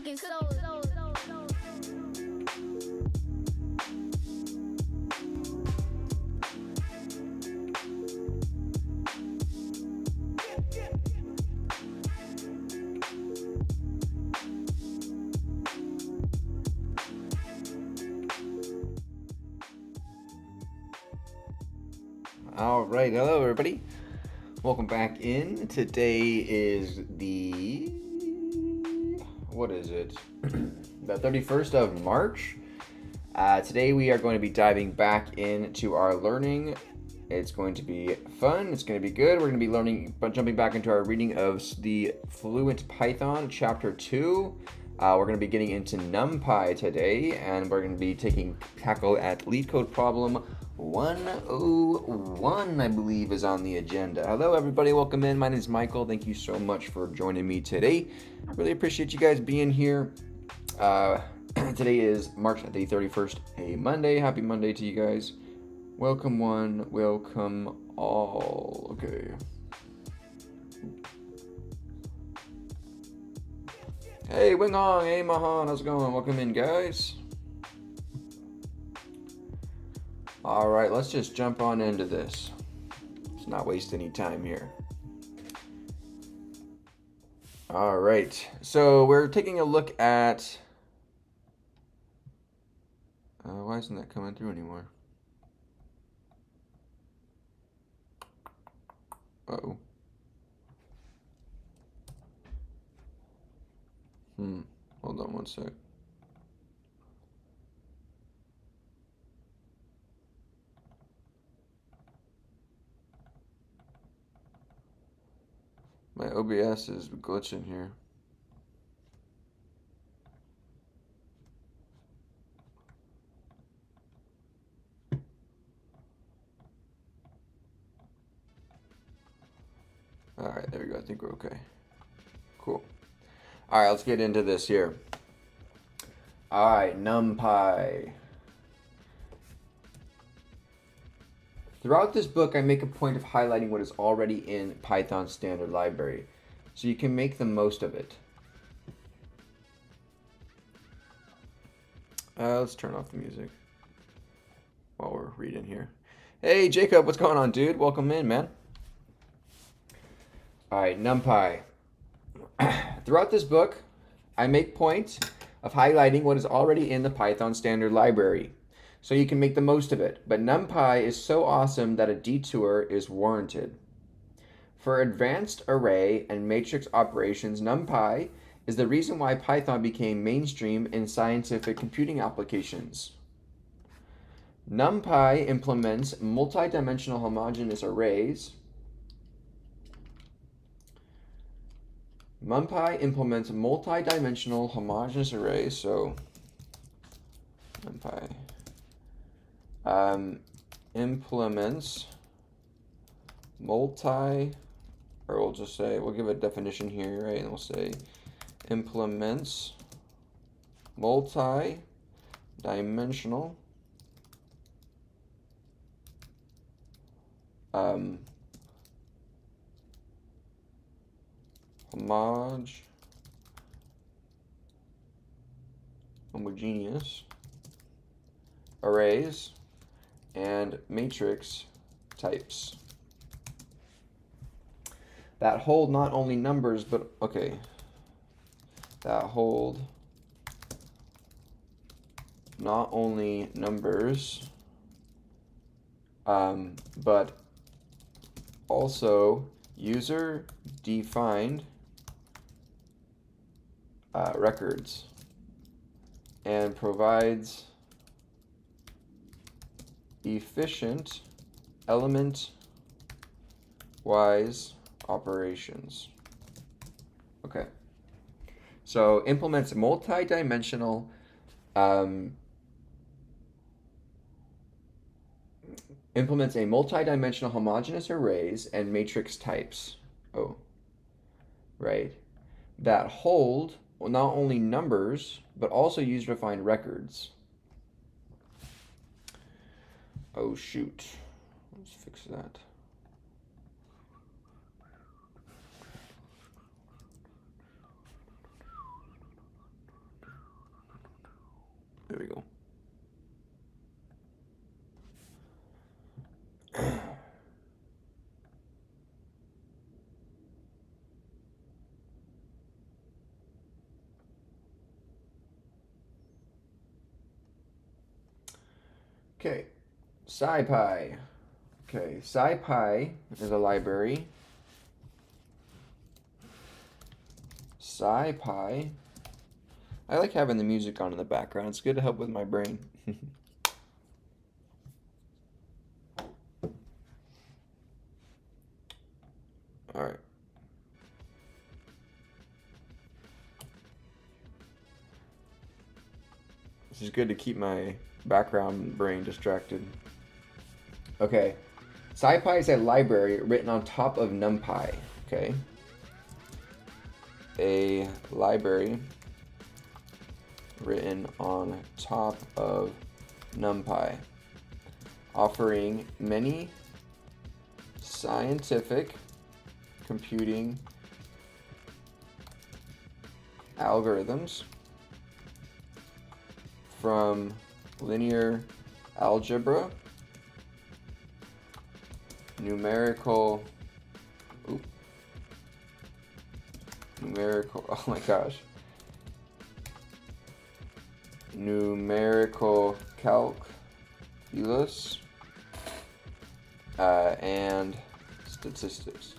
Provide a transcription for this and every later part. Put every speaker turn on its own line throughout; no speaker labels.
cooking soul.
All right, hello everybody. Welcome back in. Today is what is it? The 31st of March. Today we are going to be diving back into our learning. It's going to be fun. It's going to be good. We're going to be jumping back into our reading of the Fluent Python Chapter 2. We're going to be getting into NumPy today, and we're going to be tackle at Leet code problem 101, I believe, is on the agenda. Hello, everybody. Welcome in. My name is Michael. Thank you so much for joining me today. I really appreciate you guys being here. Today is March the 31st, a Monday. Happy Monday to you guys. Welcome one, welcome all. Okay. Hey, Wing Hong. Hey, Mahan. How's it going? Welcome in, guys. All right, let's just jump on into this. Let's not waste any time here. All right, so we're taking a look at... why isn't that coming through anymore? Uh-oh. Hold on one sec. My OBS is glitching here. All right, there we go. I think we're okay. Cool. All right, let's get into this here. All right, NumPy. Throughout this book, I make a point of highlighting what is already in Python's standard library, so you can make the most of it. Let's turn off the music while we're reading here. Hey, Jacob, what's going on, dude? Welcome in, man. All right, NumPy. Throughout this book, I make point of highlighting what is already in the Python standard library, so you can make the most of it. But NumPy is so awesome that a detour is warranted. For advanced array and matrix operations, NumPy is the reason why Python became mainstream in scientific computing applications. NumPy implements multi-dimensional homogeneous arrays. NumPy implements multi-dimensional homogeneous arrays, so NumPy implements we'll just say, we'll give a definition here, right? And we'll say implements multi-dimensional homogeneous arrays and matrix types that hold not only numbers, but that hold not only numbers, but also user-defined records, and provides efficient element-wise operations. Okay. So implements multi-dimensional implements a multi-dimensional homogeneous arrays and matrix types. Oh, right. That hold not only numbers, but also user-defined records. Oh, shoot. Let's fix that. Okay, SciPy. Okay, SciPy is a library. SciPy. I like having the music on in the background. It's good to help with my brain. All right. This is good to keep my background brain distracted. Okay. SciPy is a library written on top of NumPy. Okay. A library written on top of NumPy, offering many scientific computing algorithms from linear algebra, numerical, oh my gosh, numerical calculus, and statistics.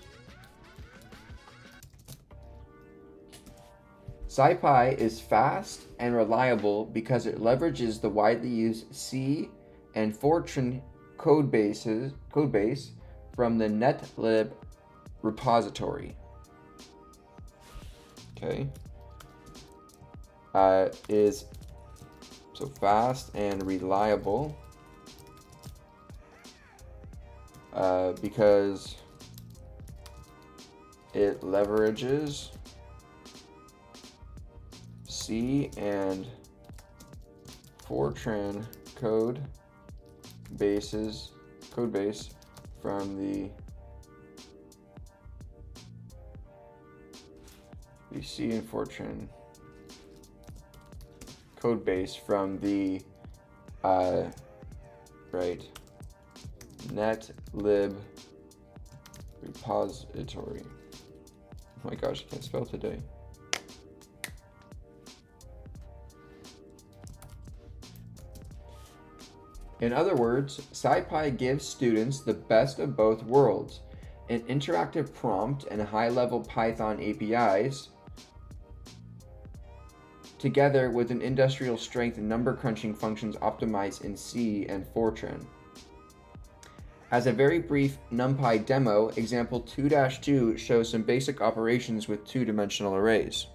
SciPy is fast and reliable because it leverages the widely used C and Fortran codebase from the netlib repository. Okay. Is so fast and reliable because it leverages C and Fortran codebase from the C and Fortran codebase from the netlib repository. Oh my gosh, I can't spell today. In other words, SciPy gives students the best of both worlds, an interactive prompt and high-level Python APIs, together with an industrial-strength number crunching functions optimized in C and Fortran. As a very brief NumPy demo, example 2-2 shows some basic operations with two-dimensional arrays.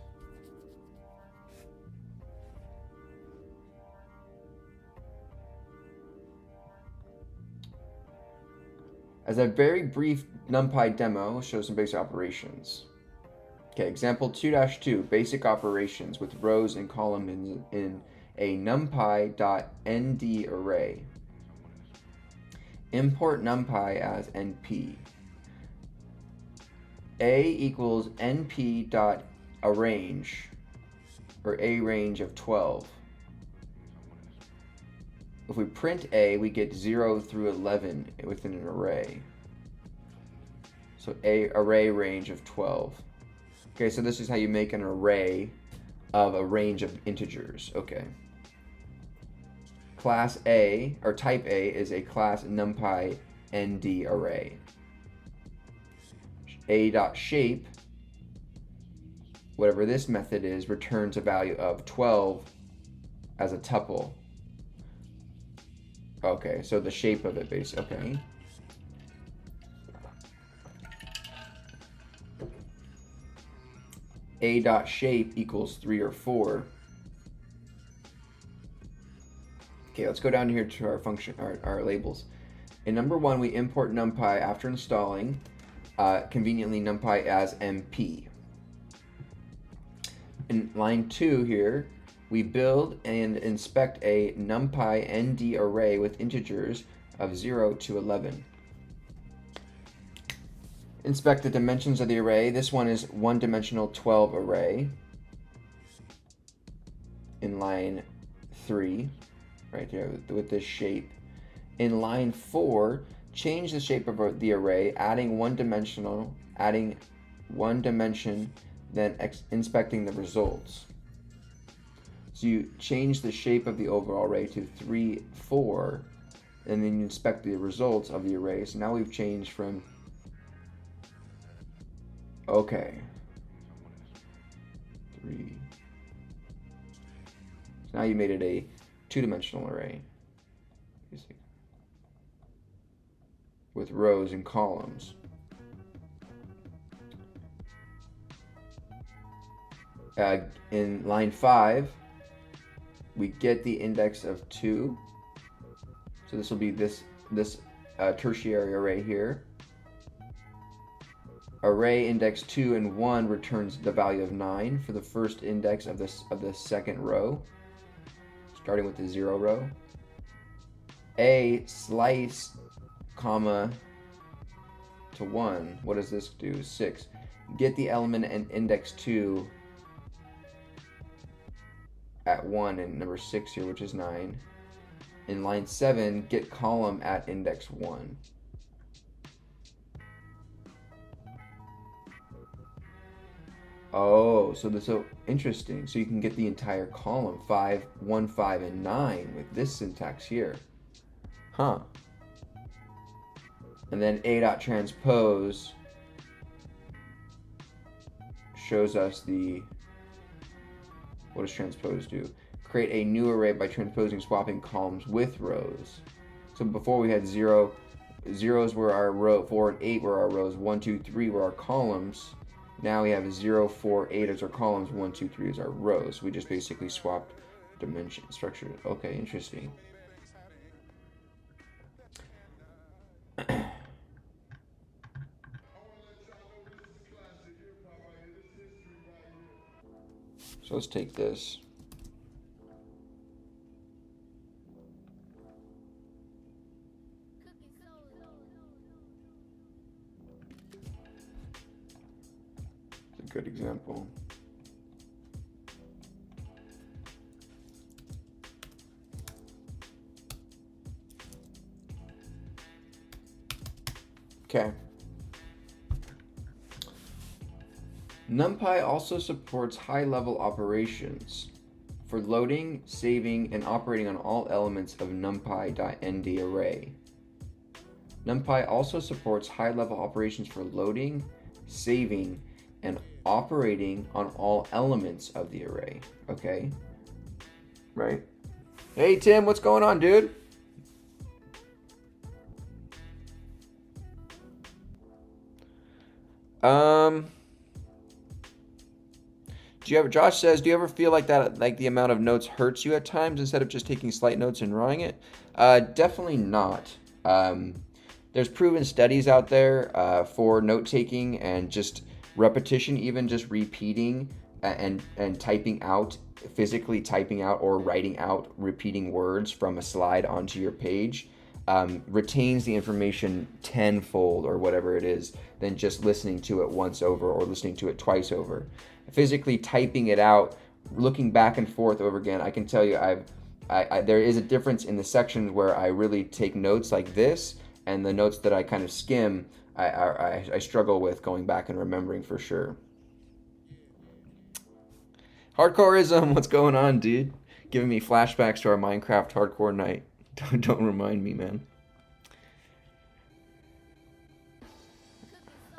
As a very brief NumPy demo shows some basic operations. Okay, example 2-2, basic operations with rows and columns in a numpy.nd array. Import numpy as np. A equals np.arrange, or a range of 12. If we print A, we get 0 through 11 within an array. So a array range of 12. Okay, so this is how you make an array of a range of integers. Okay. Class A, or type A, is a class numpy nd array. A.shape, whatever this method is, returns a value of 12 as a tuple. Okay, so the shape of it, basically. Okay. A.shape equals 3 or 4. Okay, let's go down here to our function, our labels. In number 1, we import numpy after installing conveniently numpy as mp. In line 2 here, we build and inspect a numpy nd array with integers of 0 to 11. Inspect the dimensions of the array. This one is one-dimensional 12 array. In line 3, right here with this shape. In line 4, change the shape of the array, adding one dimension, then inspecting the results. So you change the shape of the overall array to 3, 4, and then you inspect the results of the array. So now we've changed from, okay, 3. So now you made it a 2-dimensional array with rows and columns. In line 5, we get the index of 2. So this will be this tertiary array here. Array index 2 and 1 returns the value of 9 for the first index of the second row, starting with the 0 row. A slice comma to 1. What does this do? 6. Get the element and index 2 at 1 in number 6 here, which is 9. In line 7, get column at index 1. Oh, so that's so interesting. So you can get the entire column, 5, 1, 5, and 9 with this syntax here. Huh. And then A.transpose shows us the, what does transpose do? Create a new array by transposing, swapping columns with rows. So before we had 0, zeros were our row, 4 and 8 were our rows, 1, 2, 3 were our columns. Now we have 0, 4, 8 as our columns, 1, 2, 3 as our rows. We just basically swapped dimension structure. Okay, interesting. So let's take this. It's a good example. Okay. NumPy also supports high-level operations for loading, saving, and operating on all elements of numpy.nd array. NumPy also supports high-level operations for loading, saving, and operating on all elements of the array. Okay? Right? Hey, Tim, what's going on, dude? Josh says, do you ever feel like that, like the amount of notes hurts you at times instead of just taking slight notes and drawing it? Definitely not. There's proven studies out there for note taking and just repetition, even just repeating and typing out, physically typing out or writing out repeating words from a slide onto your page. Retains the information tenfold or whatever it is than just listening to it once over or listening to it twice over. Physically typing it out, looking back and forth over again, I can tell you there is a difference in the sections where I really take notes like this and the notes that I kind of skim. I struggle with going back and remembering for sure. Hardcoreism, what's going on, dude? Giving me flashbacks to our Minecraft hardcore night. Don't remind me, man.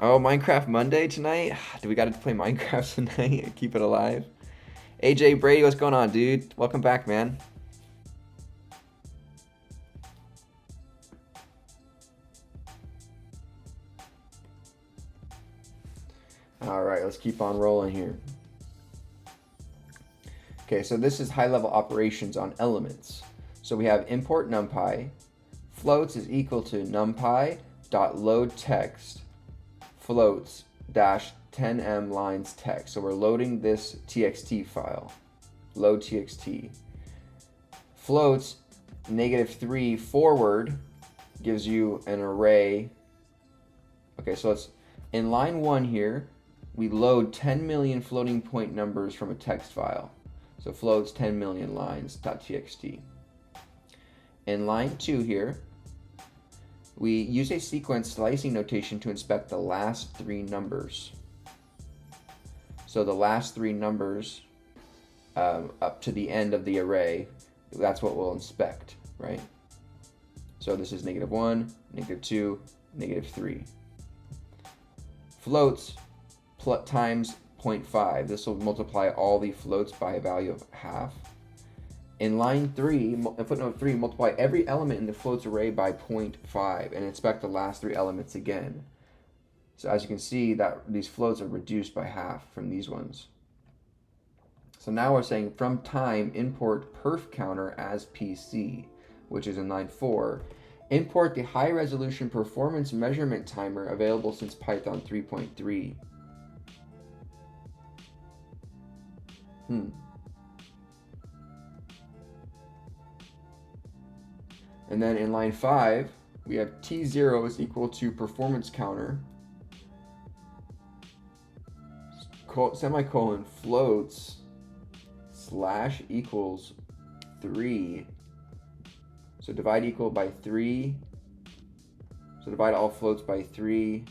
Oh, Minecraft Monday tonight? Do we got to play Minecraft tonight? Keep it alive. AJ Brady, what's going on, dude? Welcome back, man. All right, let's keep on rolling here. Okay, so this is high-level operations on elements. So we have import numpy. Floats is equal to numpy.loadText floats dash 10m lines text. So we're loading this txt file. Load txt. Floats -3 forward gives you an array. Okay, so let's, in line 1 here, we load 10 million floating point numbers from a text file. So floats 10 million lines.txt. In line 2 here, we use a sequence slicing notation to inspect the last 3 numbers. So the last 3 numbers up to the end of the array, that's what we'll inspect, right? So So this is -1, -2, -3. Floats times 0.5. This will multiply all the floats by a value of half. In line 3, footnote 3, multiply every element in the floats array by 0.5 and inspect the last 3 elements again. So as you can see, that these floats are reduced by half from these ones. So now we're saying from time, import perf counter as PC, which is in line 4. Import the high resolution performance measurement timer available since Python 3.3. And then in line 5, we have T0 is equal to performance counter, semicolon, floats, slash equals 3. So divide equal by 3. So divide all floats by 3.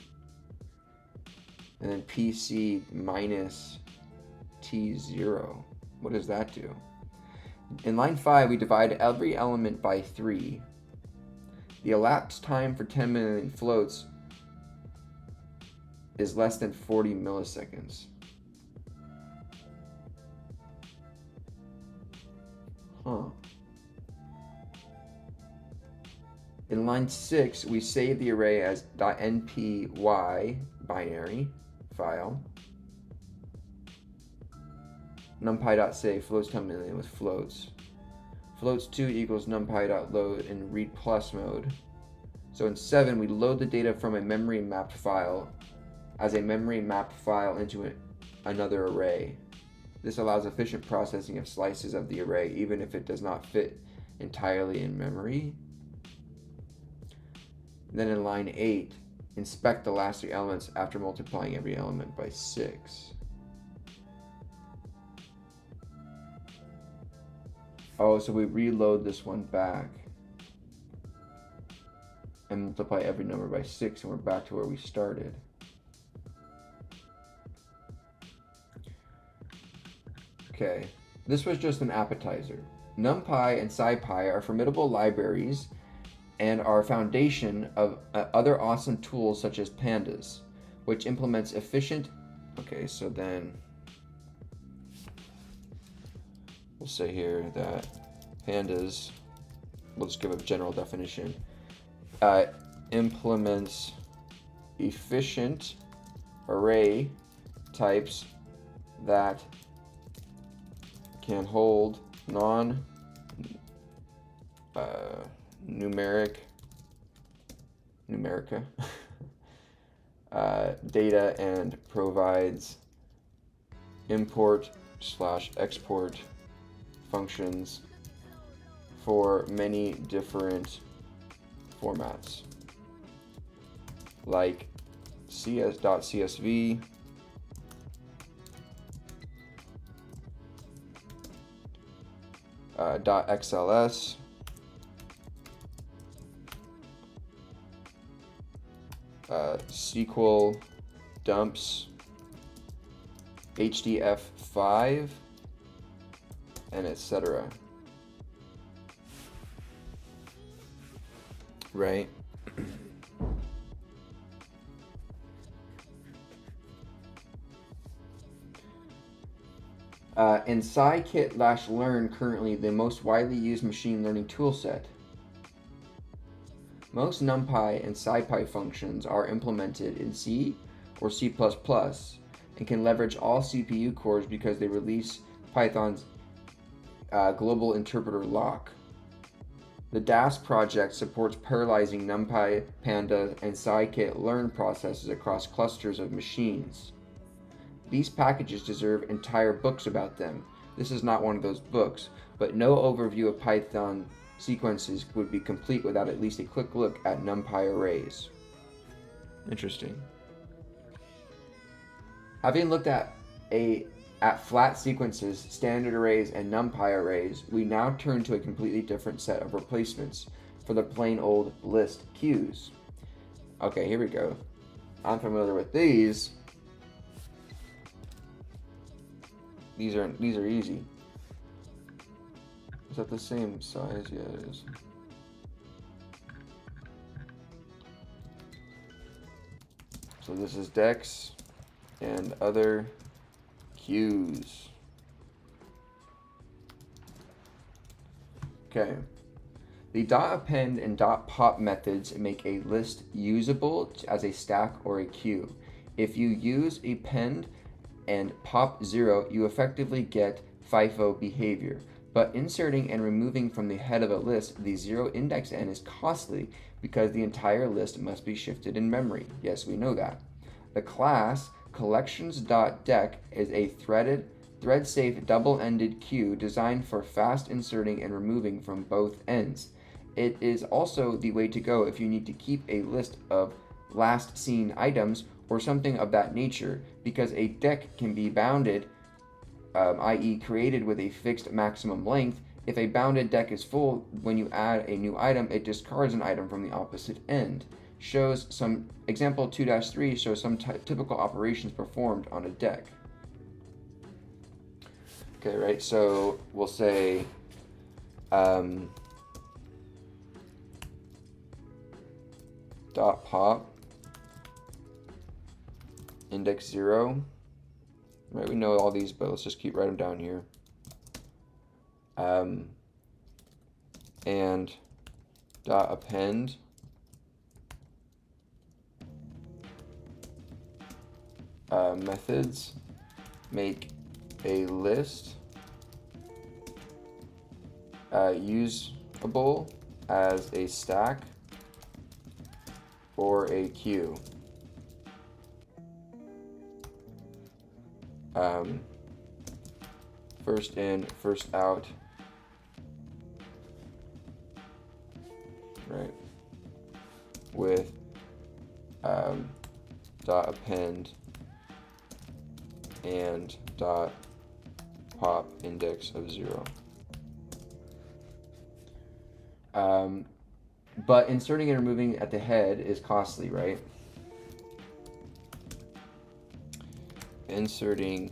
And then PC minus T0. What does that do? In line 5, we divide every element by 3. The elapsed time for 10 million floats is less than 40 milliseconds. In line 6, we save the array as .npy binary file. numpy.say floats 10 million with floats. Floats2 equals numpy.load in read plus mode. So in 7, we load the data from a memory mapped file as a memory mapped file into another array. This allows efficient processing of slices of the array, even if it does not fit entirely in memory. Then in line 8, inspect the last 3 elements after multiplying every element by 6. Oh, so we reload this one back and multiply every number by 6, and we're back to where we started. Okay, this was just an appetizer. NumPy and SciPy are formidable libraries and are foundation of other awesome tools such as Pandas, which implements efficient... Okay, so then we'll say here that Pandas, we'll just give a general definition, implements efficient array types that can hold numerica data and provides import/export functions for many different formats, like cs.csv, .xls, SQL dumps, HDF5, and etc. Right? In scikit-learn currently the most widely used machine learning toolset. Most NumPy and SciPy functions are implemented in C or C++ and can leverage all CPU cores because they release Python's global interpreter lock. The DAS project supports parallelizing NumPy, Pandas, and scikit-learn processes across clusters of machines. These packages deserve entire books about them. This is not one of those books, but no overview of Python sequences would be complete without at least a quick look at NumPy arrays. Interesting. Having looked at flat sequences, standard arrays, and NumPy arrays, we now turn to a completely different set of replacements for the plain old list queues. Okay, here we go. I'm familiar with these. These are easy. Is that the same size? Yeah, it is. So this is dex and other queues. Okay. The .append and .pop methods make a list usable as a stack or a queue. If you use append and pop 0, you effectively get FIFO behavior. But inserting and removing from the head of a list the 0 index n is costly because the entire list must be shifted in memory. Yes, we know that. The class collections.dec is a thread-safe double-ended queue designed for fast inserting and removing from both ends. It is also the way to go if you need to keep a list of last seen items or something of that nature, because a dec can be bounded, i.e. created with a fixed maximum length. If a bounded dec is full, when you add a new item, it discards an item from the opposite end. Shows some example 2-3 shows some typical operations performed on a dec. Okay, right, so we'll say dot pop index 0. Right, we know all these, but let's just keep writing them down here. And dot append methods make a list usable as a stack or a queue. First in, first out. Right. With dot append and dot pop index of 0. But inserting and removing at the head is costly, right? Inserting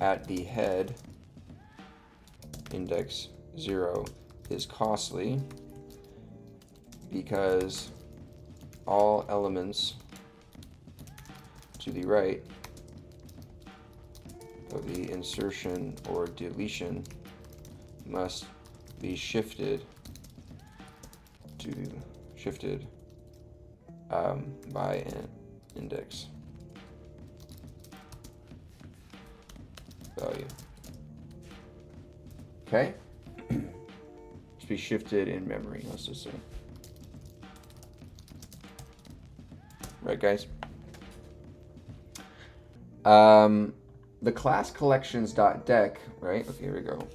at the head index 0 is costly because all elements to the right of the insertion or deletion must be shifted by an index value. Okay? Just be shifted in memory, let's just say. Right, guys? The class collections.dec, right? Okay, here we go.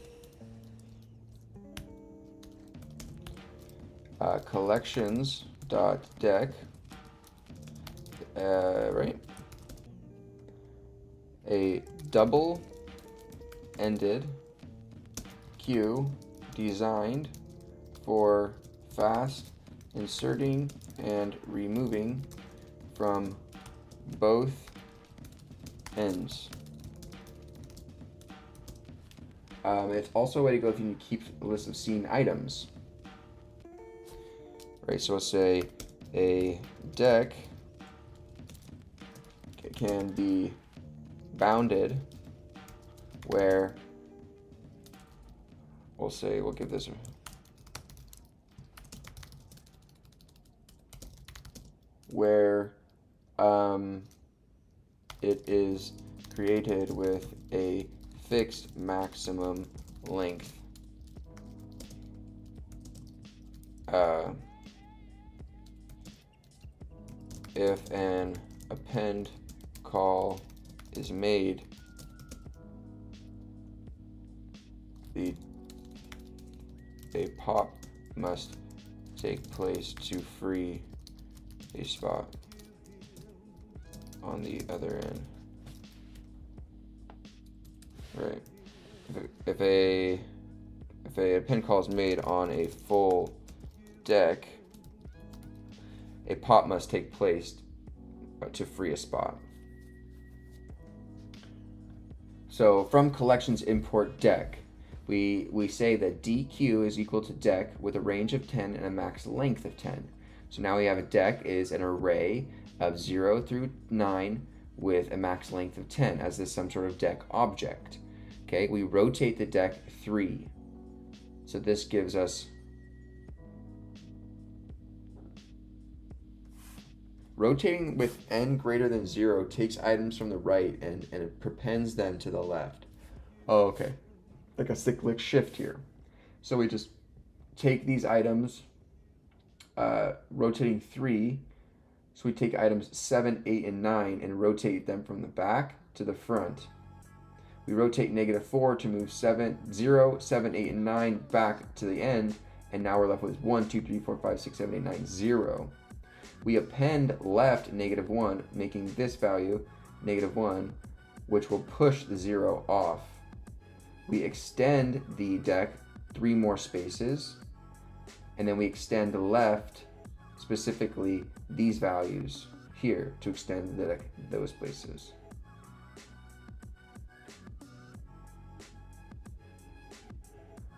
Collections.dec, right? A double-ended queue designed for fast inserting and removing from both ends. It's also a way to go if you need to keep a list of seen items. Right, so let's say a dec can be bounded where we'll give this where it is created with a fixed maximum length. If an append call is made, a pop must take place to free a spot on the other end. Right. If a append call is made on a full dec, a pop must take place to free a spot. So from collections import dec, we say that DQ is equal to dec with a range of 10 and a max length of 10. So now we have a deck is an array of 0 through 9 with a max length of 10 as this some sort of deck object. Okay, we rotate the deck 3. So this gives us rotating with n greater than 0 takes items from the right and it prepends them to the left. Oh, okay. Like a cyclic shift here. So we just take these items, rotating 3. So we take items 7, 8, and 9 and rotate them from the back to the front. We rotate -4 to move 0, 7, 8, and 9 back to the end, and now we're left with 1, 2, 3, 4, 5, 6, 7, 8, 9, 0. We append left -1, making this value -1, which will push the 0 off. We extend the deck 3 more spaces, and then we extend left, specifically these values here, to extend the deck those places.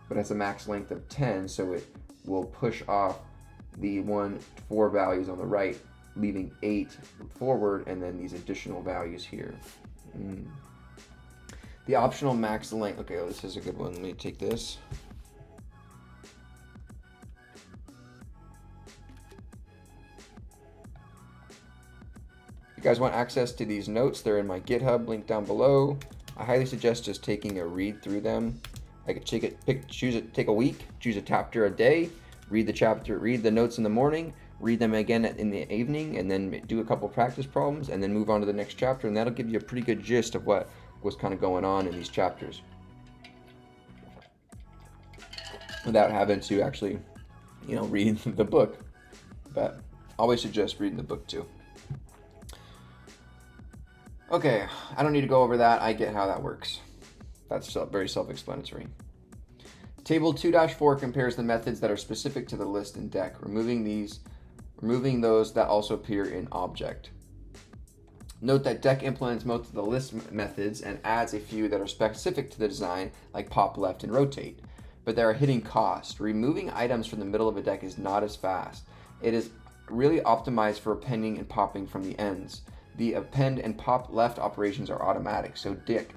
But it's a max length of 10, so it will push off the 4 values on the right, leaving 8 forward, and then these additional values here. The optional max length, okay, well, this is a good one. Let me take this. If you guys want access to these notes, they're in my GitHub, link down below. I highly suggest just taking a read through them. I could take a week, choose a chapter a day, read the notes in the morning, read them again in the evening, and then do a couple practice problems, and then move on to the next chapter, and that'll give you a pretty good gist of what was kind of going on in these chapters without having to actually, read the book. But always suggest reading the book too. Okay, I don't need to go over that. I get how that works. That's very self-explanatory. Table 2-4 compares the methods that are specific to the list and deck, removing those that also appear in object. Note that deck implements most of the list methods and adds a few that are specific to the design, like pop left and rotate, but there are hidden costs. Removing items from the middle of a deck is not as fast. It is really optimized for appending and popping from the ends. The append and pop left operations are automatic, so deck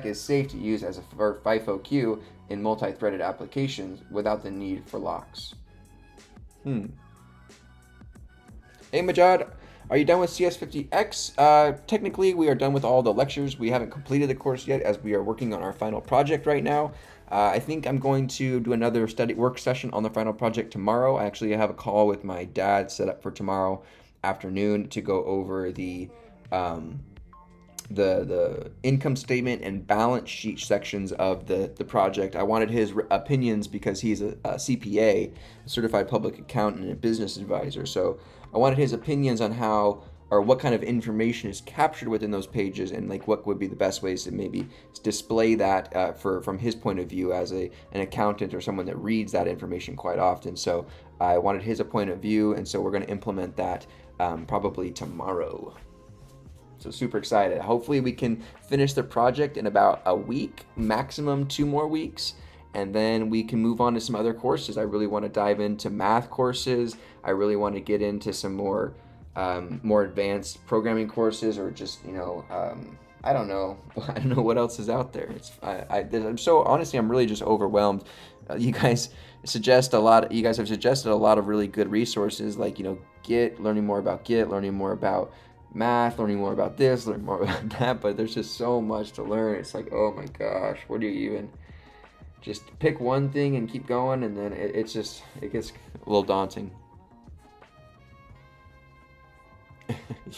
is safe to use as a FIFO queue in multi-threaded applications without the need for locks. Hey Majad, are you done with CS50X? Technically, we are done with all the lectures. We haven't completed the course yet as we are working on our final project right now. I think I'm going to do another work session on the final project tomorrow. I actually have a call with my dad set up for tomorrow afternoon to go over the income statement and balance sheet sections of the project. I wanted his opinions because he's a CPA, a certified public accountant and a business advisor. So I wanted his opinions on how or what kind of information is captured within those pages, and like what would be the best ways to maybe display that from his point of view as an accountant or someone that reads that information quite often. So I wanted his point of view, and so we're going to implement that probably tomorrow. So super excited. Hopefully we can finish the project in about a week, maximum 2 more weeks, and then we can move on to some other courses. I really want to dive into math courses. I really want to get into some more advanced programming courses, or just I don't know what else is out there. I'm so honestly, I'm really just overwhelmed. You guys have suggested a lot of really good resources, like Git, learning more about Git, learning more about math, learning more about this, learning more about that, but there's just so much to learn. It's like, oh my gosh, what do you even just pick one thing and keep going, and then it gets a little daunting.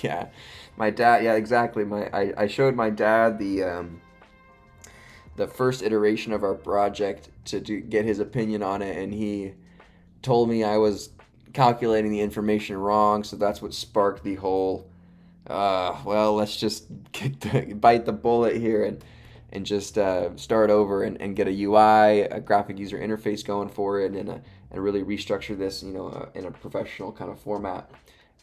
Yeah, my dad, yeah, exactly. I showed my dad the first iteration of our project to get his opinion on it, and he told me I was calculating the information wrong, so that's what sparked the whole well, let's just bite the bullet here and just start over and get a UI, a graphic user interface going for it, and really restructure this, in a professional kind of format.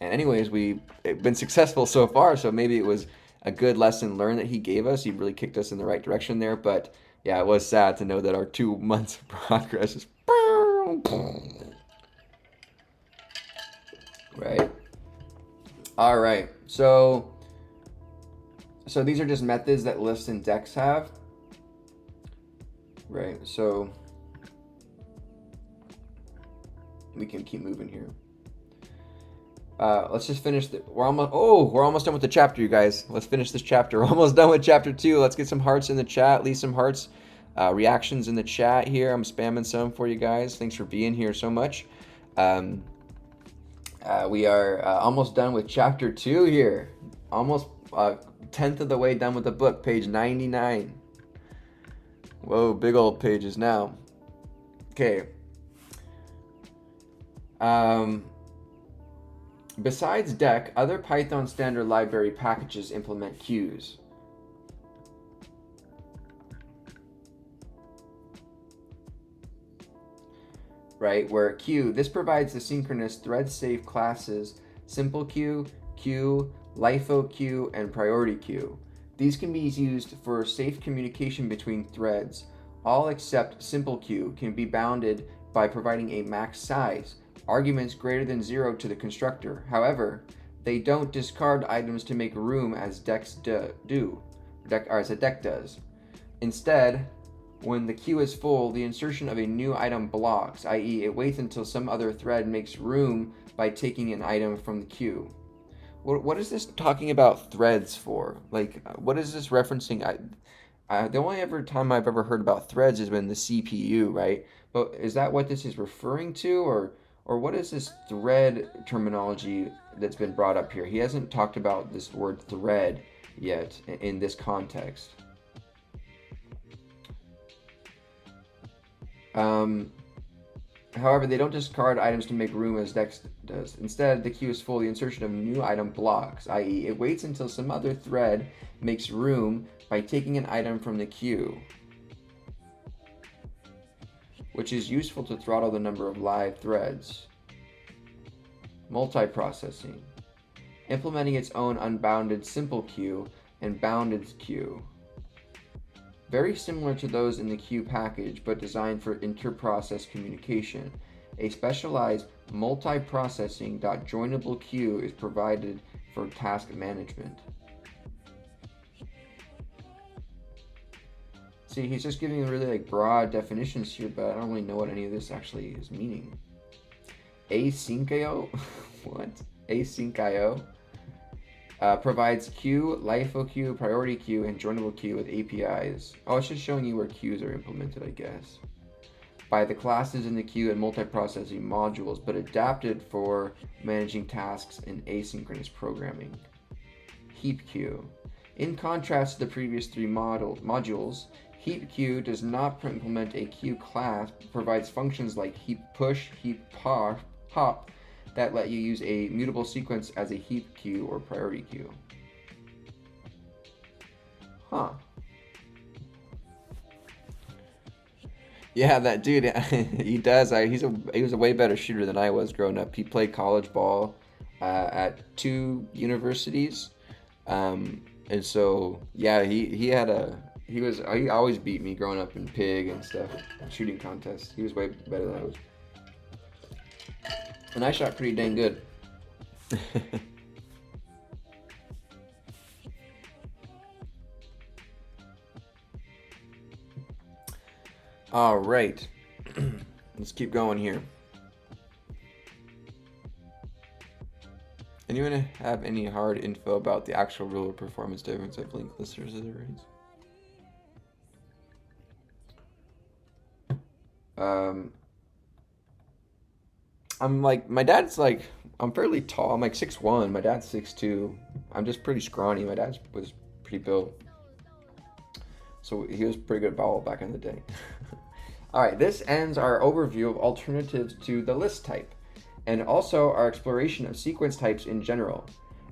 And anyways, we've been successful so far, so maybe it was a good lesson learned that he gave us. He really kicked us in the right direction there. But yeah, it was sad to know that our 2 months of progress is All right, so these are just methods that lists and decks have, right? So we can keep moving here. Let's just finish. We're almost done with the chapter, you guys. Let's finish this chapter. We're almost done with chapter 2. Let's get some hearts in the chat. Leave some hearts, reactions in the chat here. I'm spamming some for you guys. Thanks for being here so much. We are almost done with chapter 2 here. Almost 10th of the way done with the book, page 99. Whoa, big old pages now. Okay. Besides deck, other Python standard library packages implement queues. Right, where queue, this provides the synchronous thread-safe classes simple queue, queue, LIFO queue, and priority queue. These can be used for safe communication between threads. All except simple queue can be bounded by providing a max size, arguments greater than 0 to the constructor. However, they don't discard items to make room as decks do, or as a deck does. Instead, when the queue is full, the insertion of a new item blocks, i.e. it waits until some other thread makes room by taking an item from the queue. What is this talking about threads for? Like, what is this referencing? The only time I've ever heard about threads has been the CPU, right? But is that what this is referring to, or what is this thread terminology that's been brought up here? He hasn't talked about this word thread yet in this context. However, they don't discard items to make room as Dex does. Instead, the queue is full. The insertion of new item blocks, i.e. it waits until some other thread makes room by taking an item from the queue, which is useful to throttle the number of live threads. Multiprocessing. Implementing its own unbounded simple queue and bounded queue. Very similar to those in the queue package, but designed for inter-process communication. A specialized multiprocessing.joinable queue is provided for task management. See, he's just giving really broad definitions here, but I don't really know what any of this actually is meaning. Async.io? What? Async.io? Provides queue, LIFO queue, priority queue, and joinable queue with APIs. Oh, it's just showing you where queues are implemented, I guess. By the classes in the queue and multiprocessing modules, but adapted for managing tasks in asynchronous programming. Heap queue. In contrast to the previous 3 modules, heap queue does not implement a queue class, but provides functions like heap push, heap pop, that let you use a mutable sequence as a heap queue or priority queue. Huh. Yeah, that dude, he does. He was a way better shooter than I was growing up. He played college ball at 2 universities, and so yeah, he always beat me growing up in pig and stuff, shooting contests. He was way better than I was. And I shot pretty dang good. All right. Let's keep going here. Anyone have any hard info about the actual ruler performance difference of linked listeners arrays? I'm like, my dad's like, I'm fairly tall. I'm like 6'1". My dad's 6'2". I'm just pretty scrawny. My dad was pretty built. So he was pretty good at ball back in the day. All right, this ends our overview of alternatives to the list type, and also our exploration of sequence types in general,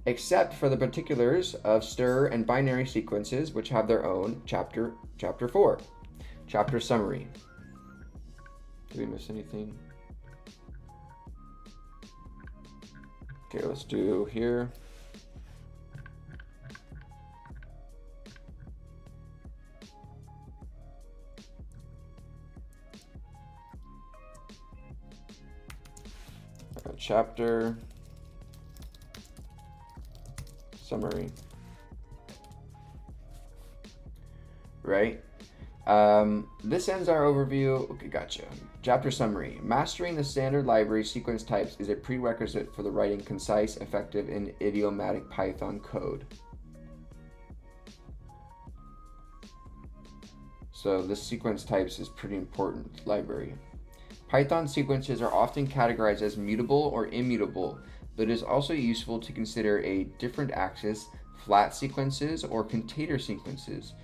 except for the particulars of stir and binary sequences, which have their own chapter 4. Chapter summary. Did we miss anything? Okay, let's do here. Chapter. summary. Right? This ends our overview. Okay, gotcha. Chapter summary. Mastering the standard library sequence types is a prerequisite for the writing concise, effective, and idiomatic Python code. So this sequence types is pretty important library. Python sequences are often categorized as mutable or immutable, but it is also useful to consider a different axis, flat sequences, or container sequences.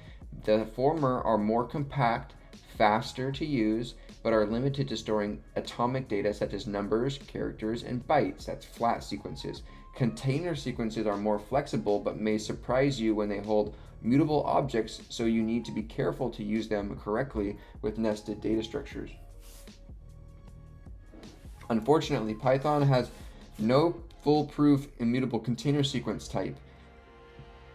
The former are more compact, faster to use, but are limited to storing atomic data such as numbers, characters, and bytes. That's flat sequences. Container sequences are more flexible, but may surprise you when they hold mutable objects, so you need to be careful to use them correctly with nested data structures. Unfortunately, Python has no foolproof immutable container sequence type.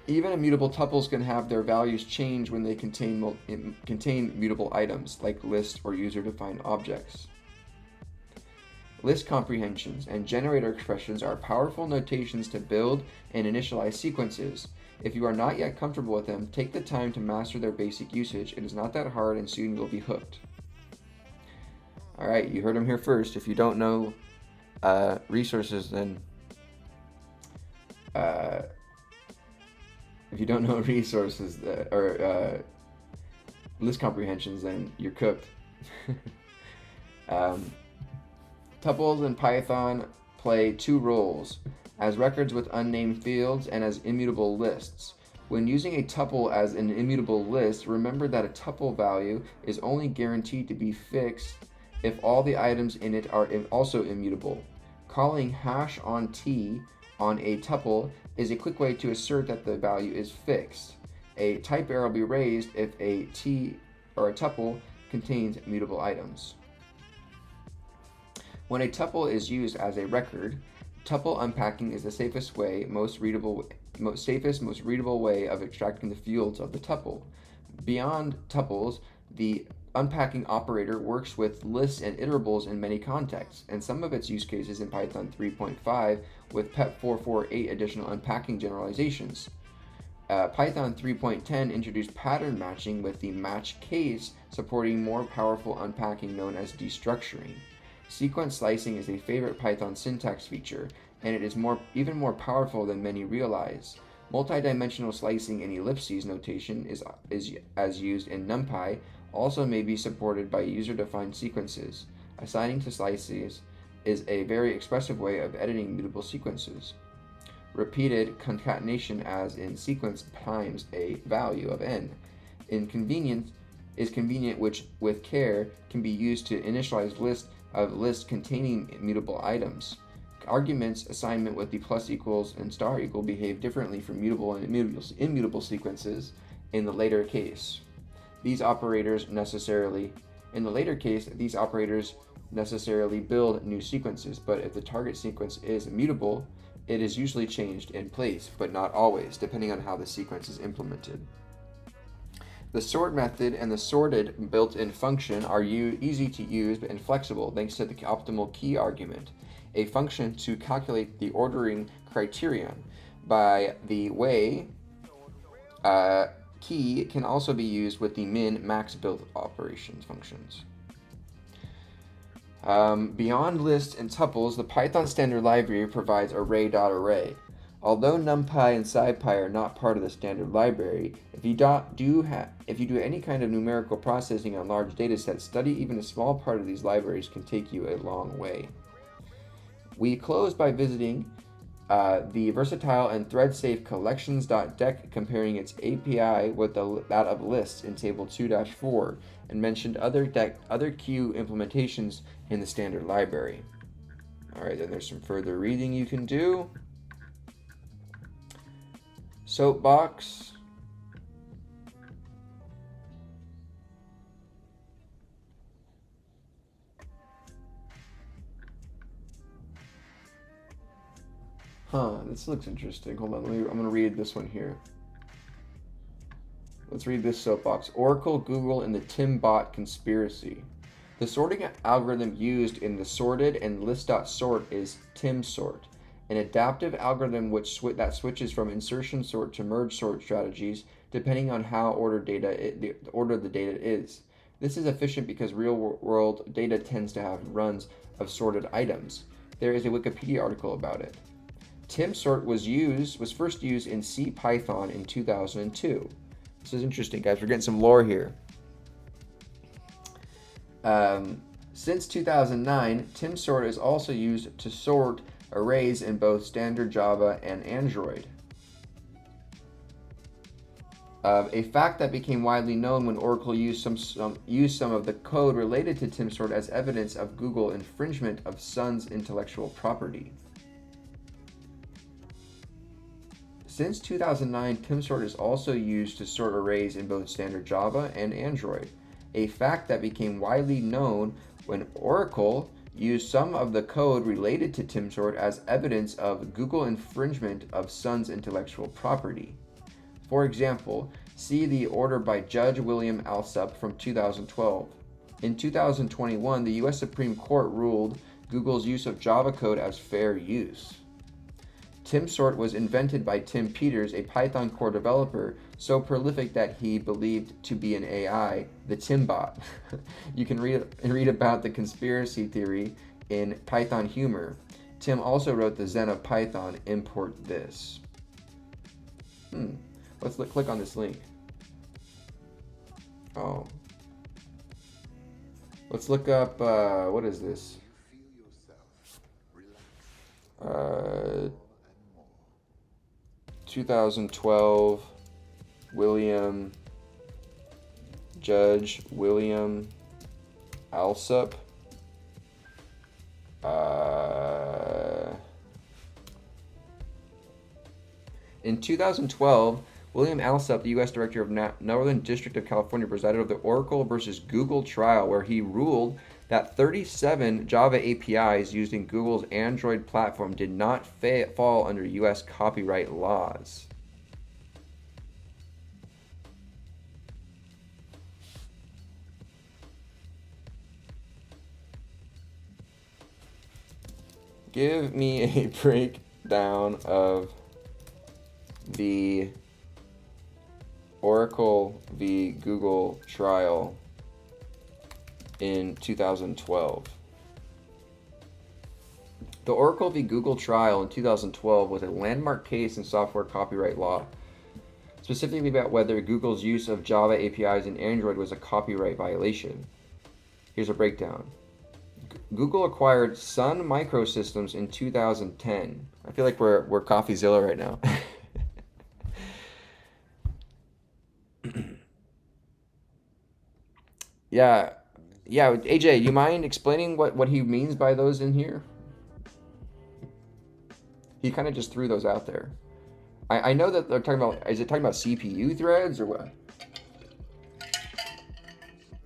Even immutable tuples can have their values change when they contain mutable items, like list or user-defined objects. List comprehensions and generator expressions are powerful notations to build and initialize sequences. If you are not yet comfortable with them, take the time to master their basic usage. It is not that hard, and soon you'll be hooked. All right, you heard them here first. If you don't know resources, then if you don't know resources or list comprehensions, then you're cooked. Tuples in Python play two roles, as records with unnamed fields and as immutable lists. When using a tuple as an immutable list, remember that a tuple value is only guaranteed to be fixed if all the items in it are also immutable. Calling hash on t on a tuple is a quick way to assert that the value is fixed. A type error will be raised if a t or a tuple contains mutable items. When a tuple is used as a record, tuple unpacking is the safest, most readable way of extracting the fields of the tuple. Beyond tuples, the unpacking operator works with lists and iterables in many contexts, and some of its use cases in Python 3.5 with PEP 448 additional unpacking generalizations. Python 3.10 introduced pattern matching with the match case, supporting more powerful unpacking known as destructuring. Sequence slicing is a favorite Python syntax feature, and it is even more powerful than many realize. Multidimensional slicing and ellipses notation is as used in NumPy, also may be supported by user-defined sequences. Assigning to slices is a very expressive way of editing mutable sequences. Repeated concatenation, as in sequence times a value of n. Inconvenient is convenient, which with care can be used to initialize lists containing mutable items. Arguments assignment with the plus equals and star equal behave differently from mutable and immutable sequences in the later case. These operators necessarily build new sequences, but if the target sequence is immutable, it is usually changed in place, but not always, depending on how the sequence is implemented. The sort method and the sorted built-in function are easy to use and flexible thanks to the optimal key argument, a function to calculate the ordering criterion. By the way, key can also be used with the min-max build operations functions. Beyond lists and tuples, the Python standard library provides array.array. Although NumPy and SciPy are not part of the standard library, if you do any kind of numerical processing on large datasets, study even a small part of these libraries can take you a long way. We close by visiting the versatile and thread-safe collections.dec, comparing its API with that of lists in table 2-4, and mentioned other Q implementations in the standard library. All right, then there's some further reading you can do. Soapbox. This looks interesting. Hold on, I'm going to read this one here. Let's read this soapbox. Oracle, Google, and the Timbot conspiracy. The sorting algorithm used in the sorted and list.sort is timsort, an adaptive algorithm that switches from insertion sort to merge sort strategies depending on how the order of the data is. This is efficient because real-world data tends to have runs of sorted items. There is a Wikipedia article about it. TimSort was first used in C Python in 2002. This is interesting, guys. We're getting some lore here. Since 2009, TimSort is also used to sort arrays in both standard Java and Android. A fact that became widely known when Oracle used some of the code related to TimSort as evidence of Google infringement of Sun's intellectual property. Since 2009, TimSort is also used to sort arrays in both standard Java and Android. A fact that became widely known when Oracle used some of the code related to TimSort as evidence of Google infringement of Sun's intellectual property. For example, see the order by Judge William Alsup from 2012. In 2021, the U.S. Supreme Court ruled Google's use of Java code as fair use. TimSort was invented by Tim Peters, a Python core developer so prolific that he believed to be an AI, the Timbot. You can read about the conspiracy theory in Python Humor. Tim also wrote the Zen of Python, import this. Let's click on this link. Oh. Let's look up, what is this? 2012 Judge William Alsup. In 2012, William Alsup, the U.S. Director of Northern District of California, presided over the Oracle versus Google trial, where he ruled that 37 Java APIs used in Google's Android platform did not fall under U.S. copyright laws. Give me a breakdown of the Oracle v. Google trial in 2012. The Oracle v. Google trial in 2012 was a landmark case in software copyright law, specifically about whether Google's use of Java APIs in Android was a copyright violation. Here's a breakdown. Google acquired Sun Microsystems in 2010. I feel like we're CoffeeZilla right now. Yeah, AJ, you mind explaining what he means by those in here? He kind of just threw those out there. I know that they're talking about, is it talking about CPU threads or what?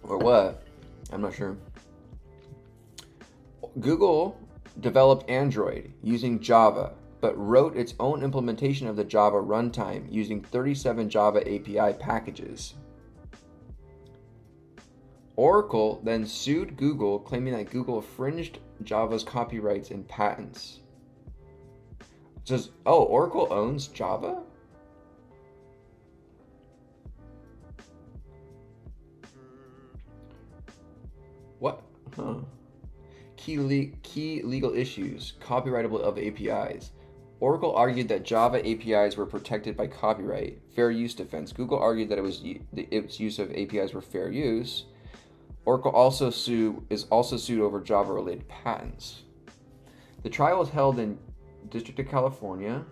Or what? I'm not sure. Google developed Android using Java, but wrote its own implementation of the Java runtime using 37 Java API packages. Oracle then sued Google, claiming that Google infringed Java's copyrights and patents. Oracle owns Java? What? Huh. Key legal issues, copyrightable of APIs. Oracle argued that Java APIs were protected by copyright, fair use defense. Google argued that its use of APIs were fair use. Oracle is also sued over Java-related patents. The trial was held in District of California.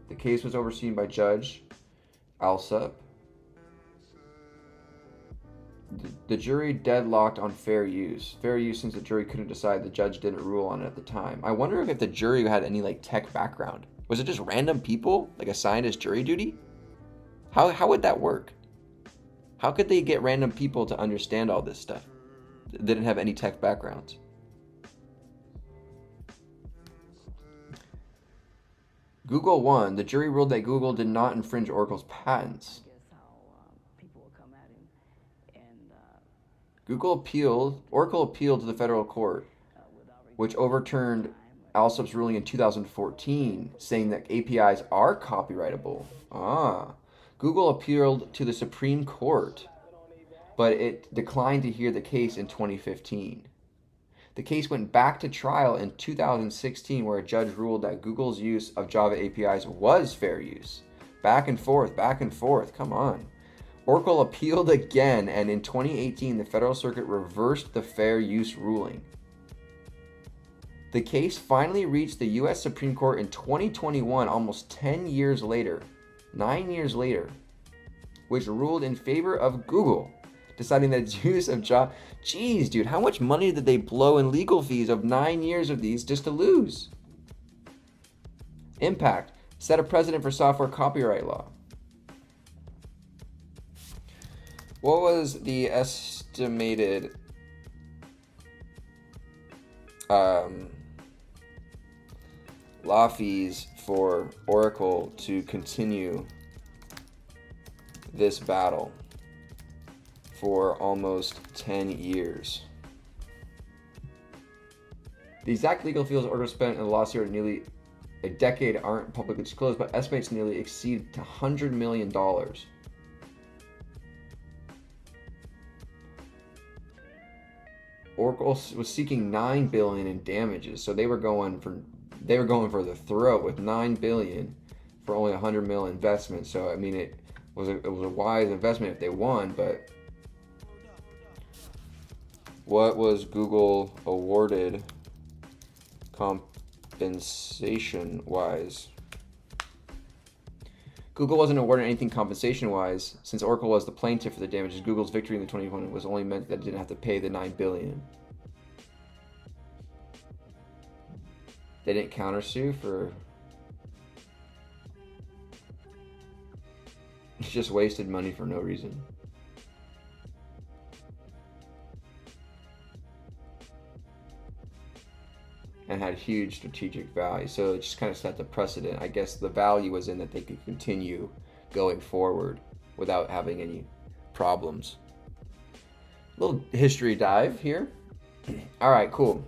The case was overseen by Judge Alsup. The jury deadlocked on fair use. Fair use since the jury couldn't decide, the judge didn't rule on it at the time. I wonder if the jury had any tech background. Was it just random people assigned as jury duty? How would that work? How could they get random people to understand all this stuff? They didn't have any tech backgrounds. Google won. The jury ruled that Google did not infringe Oracle's patents. Oracle appealed to the federal court, which overturned Alsop's ruling in 2014 saying that APIs are copyrightable. Google appealed to the Supreme Court, but it declined to hear the case in 2015. The case went back to trial in 2016, where a judge ruled that Google's use of Java APIs was fair use. Back and forth, come on. Oracle appealed again, and in 2018, the Federal Circuit reversed the fair use ruling. The case finally reached the U.S. Supreme Court in 2021, almost 10 years later, 9 years later, which ruled in favor of Google, deciding that its use of Java... Jeez, dude, how much money did they blow in legal fees of 9 years of these just to lose? Impact. Set a precedent for software copyright law. What was the estimated law fees for Oracle to continue this battle for almost 10 years? The exact legal fees Oracle spent in the lawsuit are nearly a decade aren't publicly disclosed, but estimates nearly exceed $100 million. Oracle was seeking $9 billion in damages, so they were going for the throat with $9 billion for only $100 million investment. So I mean, it was a wise investment if they won. But what was Google awarded compensation wise? Google wasn't awarded anything compensation wise, since Oracle was the plaintiff for the damages. Google's victory in the 2020 was only meant that it didn't have to pay the $9 billion. They didn't countersue for... It's just wasted money for no reason. And had huge strategic value. So it just kind of set the precedent. I guess the value was in that they could continue going forward without having any problems. Little history dive here. All right, cool.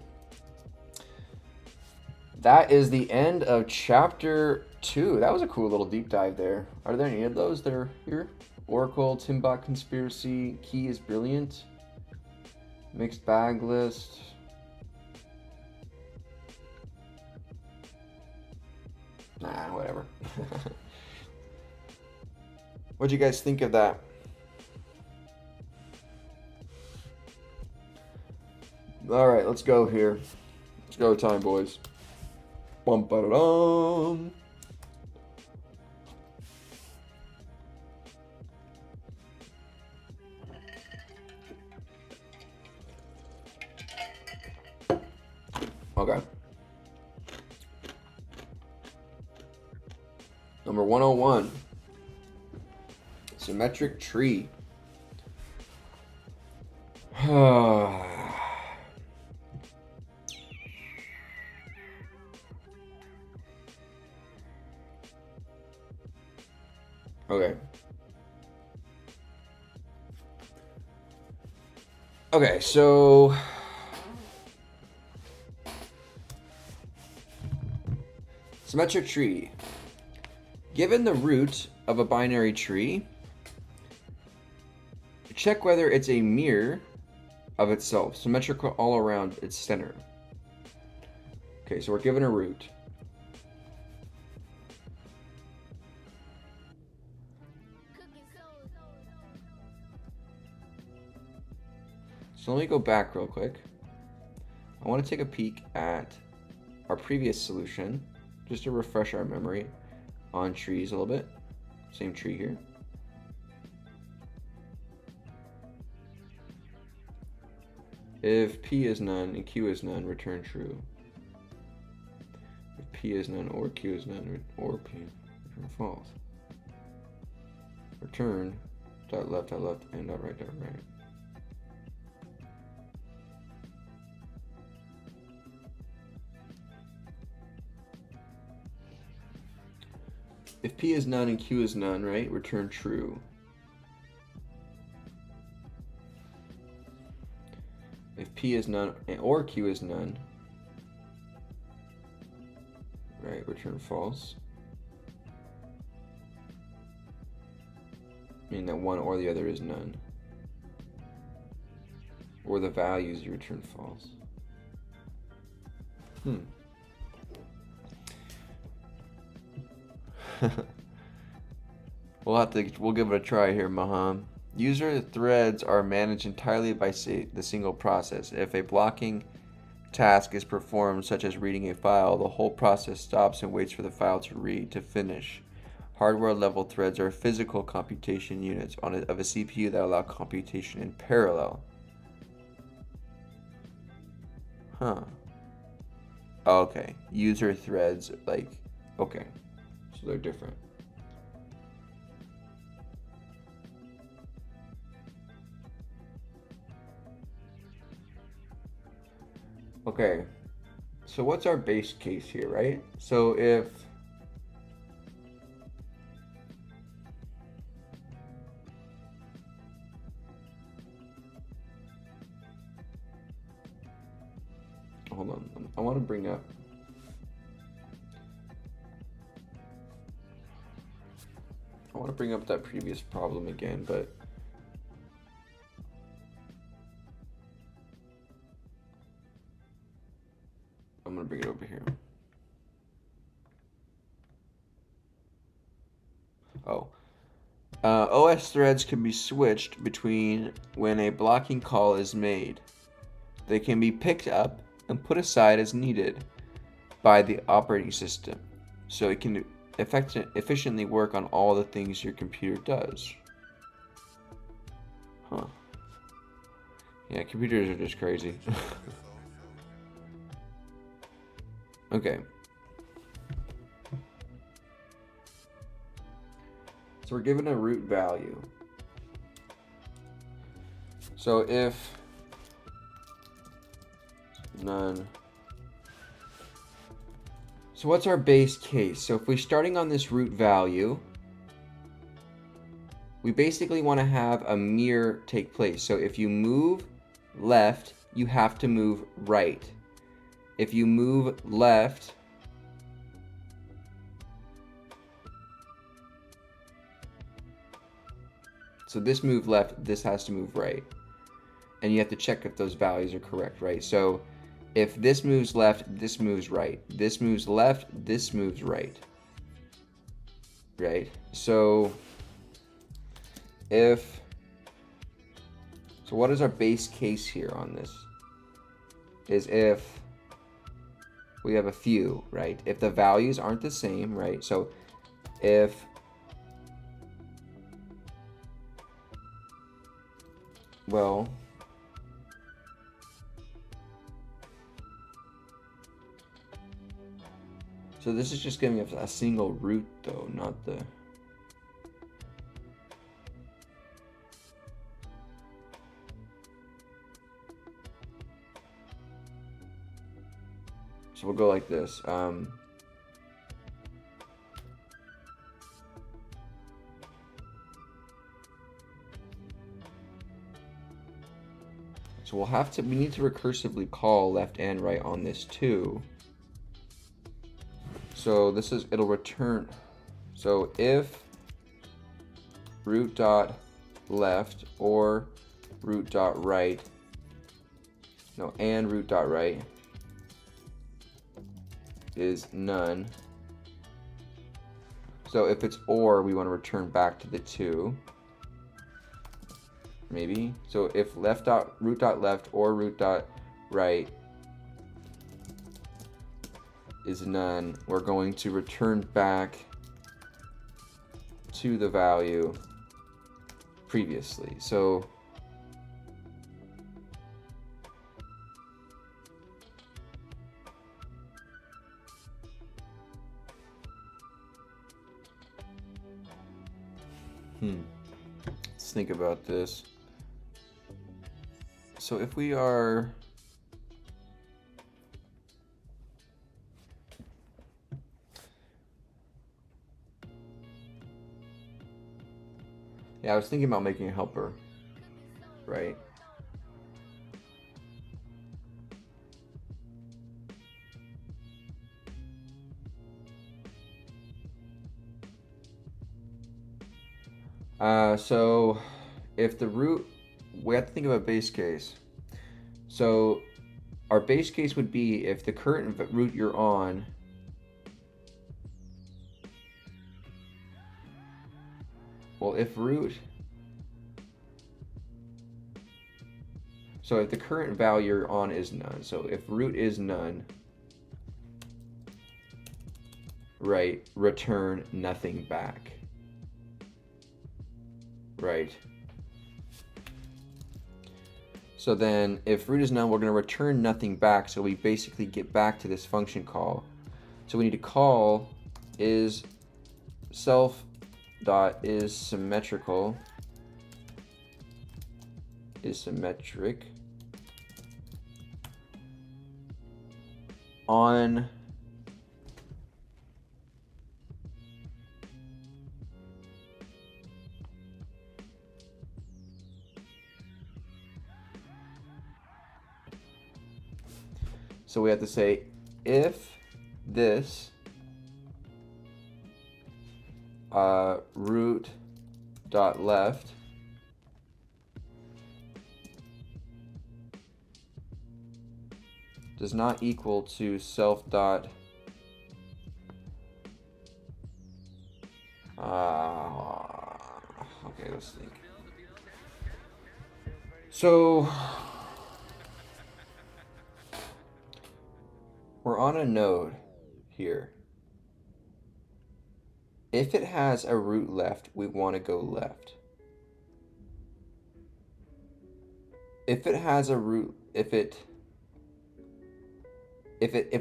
That is the end of chapter 2. That was a cool little deep dive there. Are there any of those that are here? Oracle, Timbot conspiracy, key is brilliant, mixed bag list. Nah, whatever. What'd you guys think of that? All right, let's go here. Let's go time, boys. Bum ba da dum. Okay. Number 101. Symmetric tree. Okay. Okay, so symmetric tree. Given the root of a binary tree, check whether it's a mirror of itself, symmetrical all around its center. Okay, so we're given a root. So let me go back real quick. I want to take a peek at our previous solution, just to refresh our memory on trees a little bit. Same tree here. If P is none and Q is none, return true. If P is none or Q is none or P, return false. Return dot left, and dot right, dot right. If P is none and Q is none, right, return true. If P is none or Q is none, return false. Meaning that one or the other is none. Or the values you return false. We'll give it a try here, Maham. User threads are managed entirely by the single process. If a blocking task is performed, such as reading a file, the whole process stops and waits for the file to finish. Hardware level threads are physical computation units of a CPU that allow computation in parallel. Okay. User threads, okay. So they're different. Okay. So what's our base case here, right? So if hold on, I want to bring up that previous problem again, but I'm going to bring it over here. OS threads can be switched between when a blocking call is made. They can be picked up and put aside as needed by the operating system, so it can efficiently work on all the things your computer does. Yeah, computers are just crazy. Okay. So we're given a root value. So if none. So what's our base case? So if we're starting on this root value, we basically want to have a mirror take place. So if you move left, you have to move right. If you move left, so this move left, this has to move right. And you have to check if those values are correct, right? So if this moves left, this moves right. This moves left, this moves right. Right? So what is our base case here on this? Is if we have a few, right? If the values aren't the same, right? So if so this is just giving us a single root though, not the... So we'll go like this. So we need to recursively call left and right on this too. So it'll return. So if root dot left or root dot right, and root dot right is none. So if it's or, we want to return back to the 2. Maybe. So if root dot left or root dot right is none, we're going to return back to the value previously. So let's think about this. So if we are I was thinking about making a helper, right? So if the root, we have to think of a base case. So our base case would be if the current root you're on if the current value you're on is none, so if root is none, right, return nothing back, right? So then if root is none, we're going to return nothing back, so we basically get back to this function call. So we need to call is self dot is symmetrical, is symmetric on so we have to say if this root dot left does not equal to self dot okay, let's think. So we're on a node here. If it has a root left, we want to go left. If it has a root, if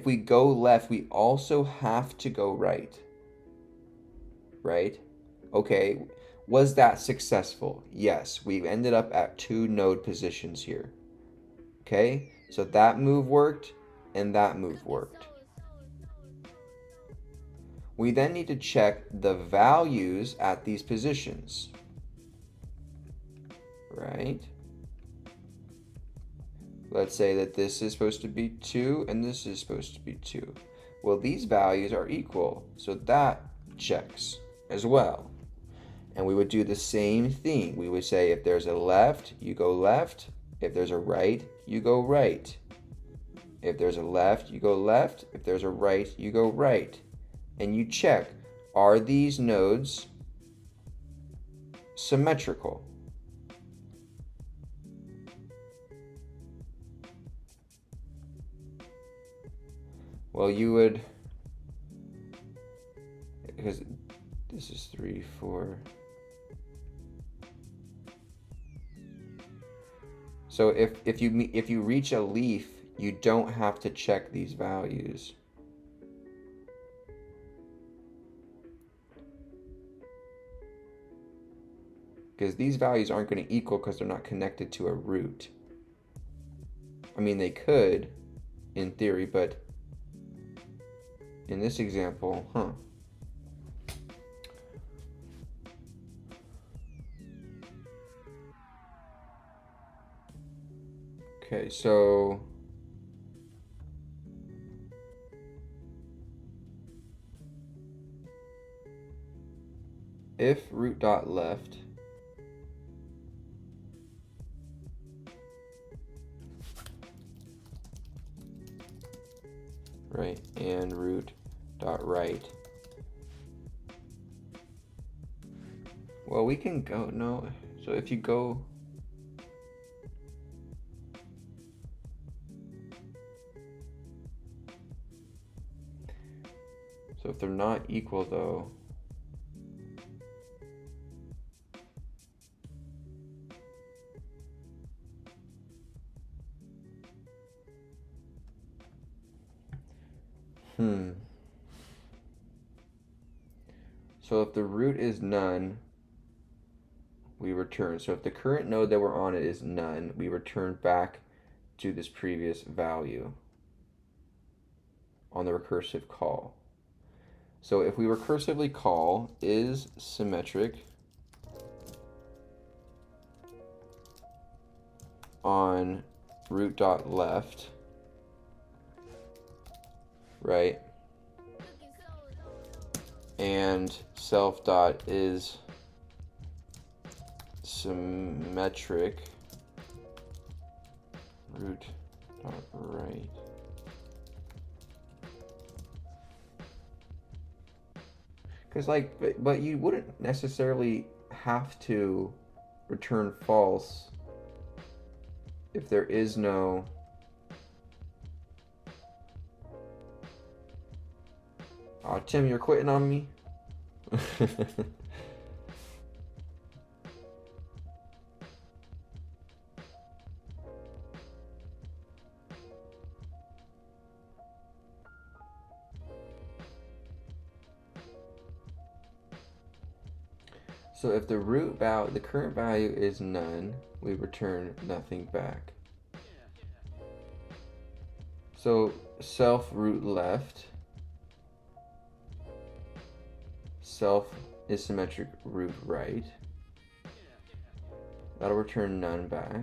we go left, we also have to go right. Right? Okay, was that successful? Yes, we ended up at 2 node positions here. Okay, so that move worked and that move worked. We then need to check the values at these positions, right? Let's say that this is supposed to be 2 and this is supposed to be 2. Well, these values are equal, so that checks as well. And we would do the same thing. We would say if there's a left, you go left. If there's a right, you go right. If there's a left, you go left. If there's a right, you go right. And you check, are these nodes symmetrical? Well, you would, because this is 3, 4. So if you reach a leaf, you don't have to check these values. Because these values aren't going to equal because they're not connected to a root. I mean, they could, in theory, but in this example, Okay, so if root dot left right and root dot right, well, we can go, no, so if you go, so if they're not equal though, so if the root is none, we return. So if the current node that we're on is none, we return back to this previous value on the recursive call. So if we recursively call is symmetric on root dot left, right, and self dot is symmetric root dot right. Because like, but you wouldn't necessarily have to return false if there is no Tim, you're quitting on me. So if the root value, the current value is none, we return nothing back. So self root left, self is symmetric root right. That'll return none back.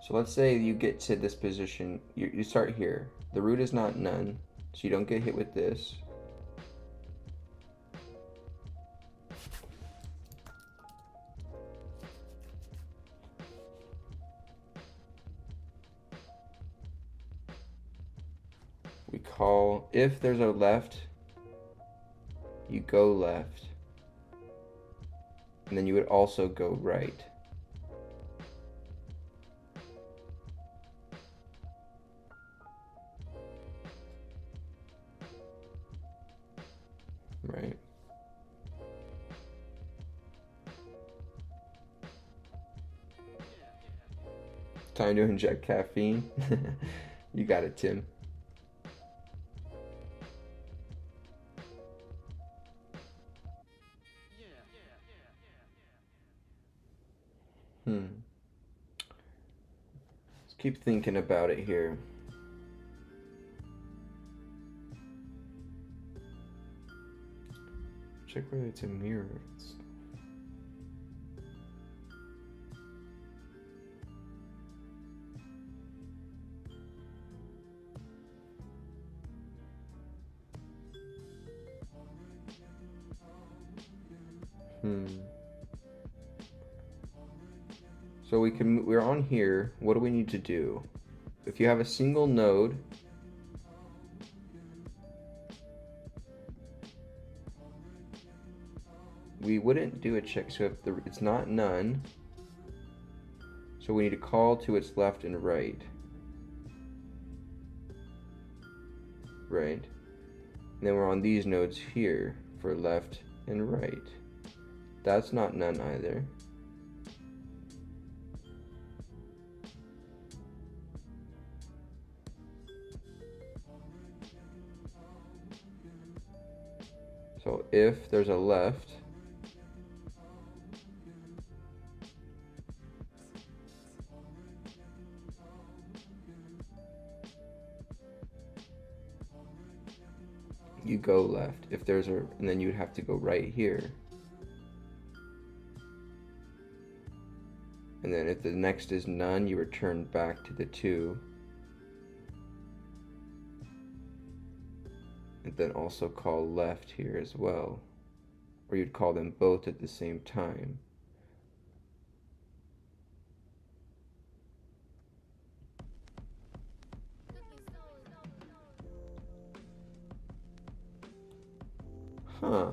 So let's say you get to this position, you start here. The root is not none, so you don't get hit with this. We call, if there's a left, you go left. And then you would also go right. Right. Time to inject caffeine. You got it, Tim. Let's keep thinking about it here. Check whether it's a mirror. So we're on here. What do we need to do? If you have a single node, we wouldn't do a check. So if it's not none, so we need to call to its left and right. Right. And then we're on these nodes here for left and right. That's not none either. So if there's a left, you go left. If there's a, and then you'd have to go right here. And then if the next is none, you return back to the 2. And then also call left here as well. Or you'd call them both at the same time. Huh.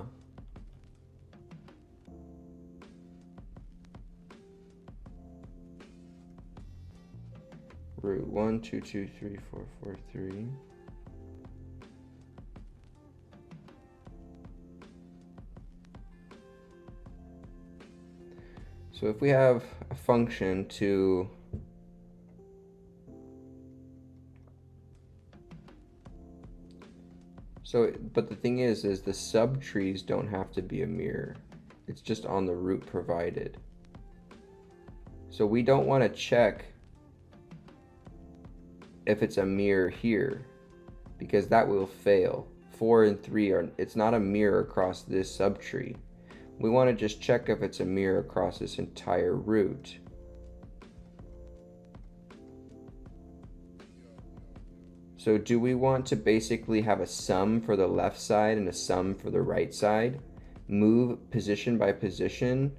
Root 1, 2, 2, 3, 4, 4, 3. So if we have a function to but the thing is the subtrees don't have to be a mirror. It's just on the root provided. So we don't want to check if it's a mirror here, because that will fail. 4 and 3 are, it's not a mirror across this subtree. We want to just check if it's a mirror across this entire root. So do we want to basically have a sum for the left side and a sum for the right side? Move position by position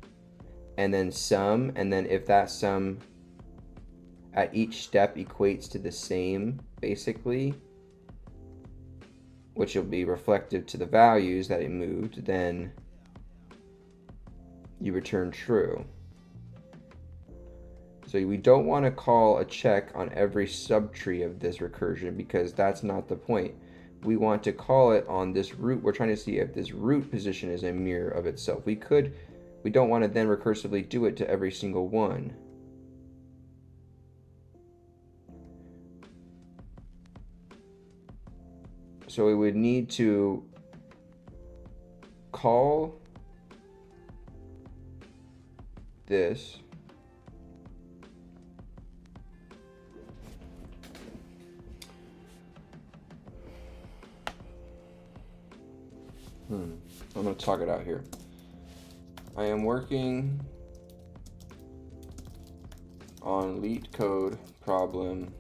and then sum, and then if that sum at each step equates to the same, basically, which will be reflective to the values that it moved, then you return true. So we don't want to call a check on every subtree of this recursion because that's not the point. We want to call it on this root. We're trying to see if this root position is a mirror of itself. We don't want to then recursively do it to every single one. So we would need to call this I'm going to talk it out here. I am working on Leet code problem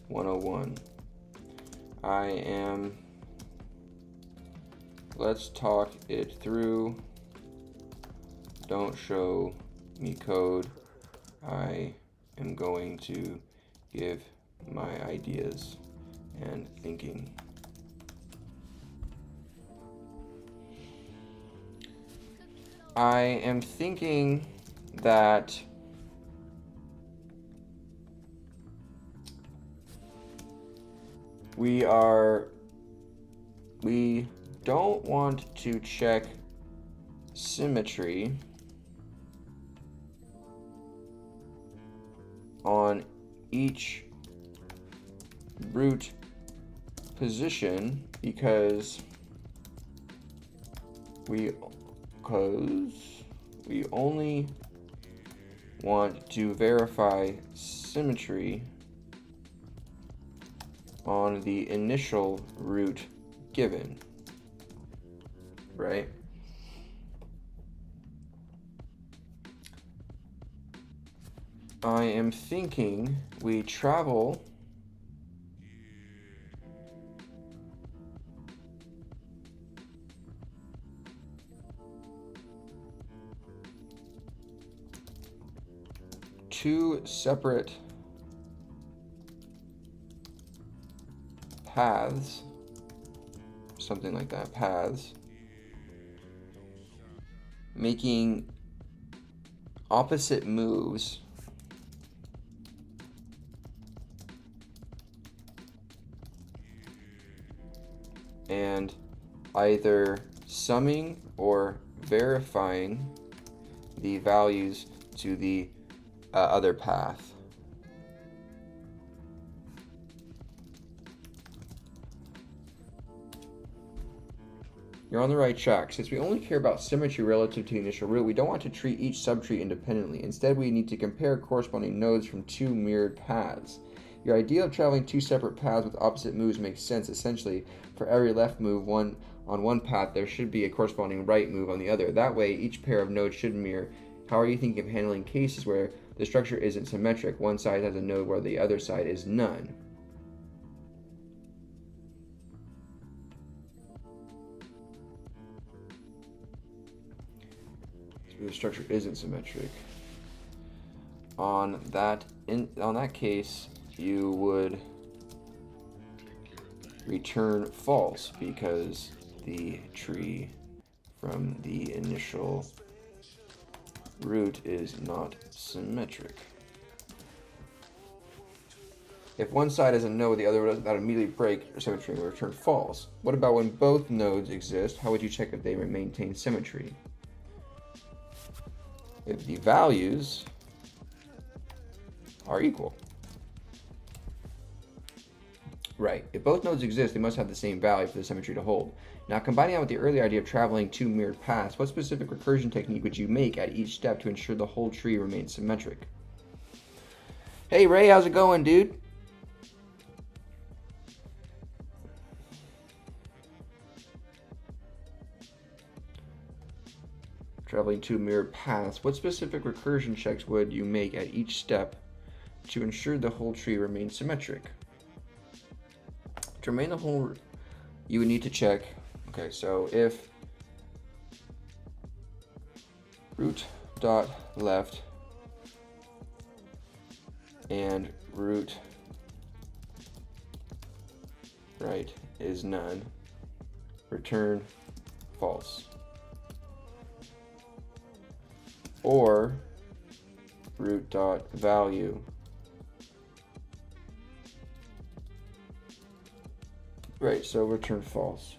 101. Let's talk it through. Don't show me code. I am going to give my ideas and thinking. I am thinking that we don't want to check symmetry on each root position because we only want to verify symmetry on the initial root given, right? I am thinking we travel two separate paths, something like that, paths, making opposite moves and either summing or verifying the values to the other path. You're on the right track. Since we only care about symmetry relative to the initial root, we don't want to treat each subtree independently. Instead, we need to compare corresponding nodes from two mirrored paths. Your idea of traveling two separate paths with opposite moves makes sense. Essentially, for every left move on one path, there should be a corresponding right move on the other. That way, each pair of nodes should mirror. How are you thinking of handling cases where the structure isn't symmetric? One side has a node where the other side is none. So the structure isn't symmetric. On that case, you would return false because the tree from the initial root is not symmetric. If one side has a node, the other does not immediately break symmetry and will return false. What about when both nodes exist? How would you check if they maintain symmetry? If the values are equal. Right. If both nodes exist, they must have the same value for the symmetry to hold. Now, combining that with the earlier idea of traveling two mirrored paths, what specific recursion technique would you make at each step to ensure the whole tree remains symmetric? Hey, Ray, how's it going, dude? Traveling two mirrored paths, what specific recursion checks would you make at each step to ensure the whole tree remains symmetric? To remain the whole, you would need to check, okay, so if root dot left and root right is none, return false. Or root dot value right, so return false.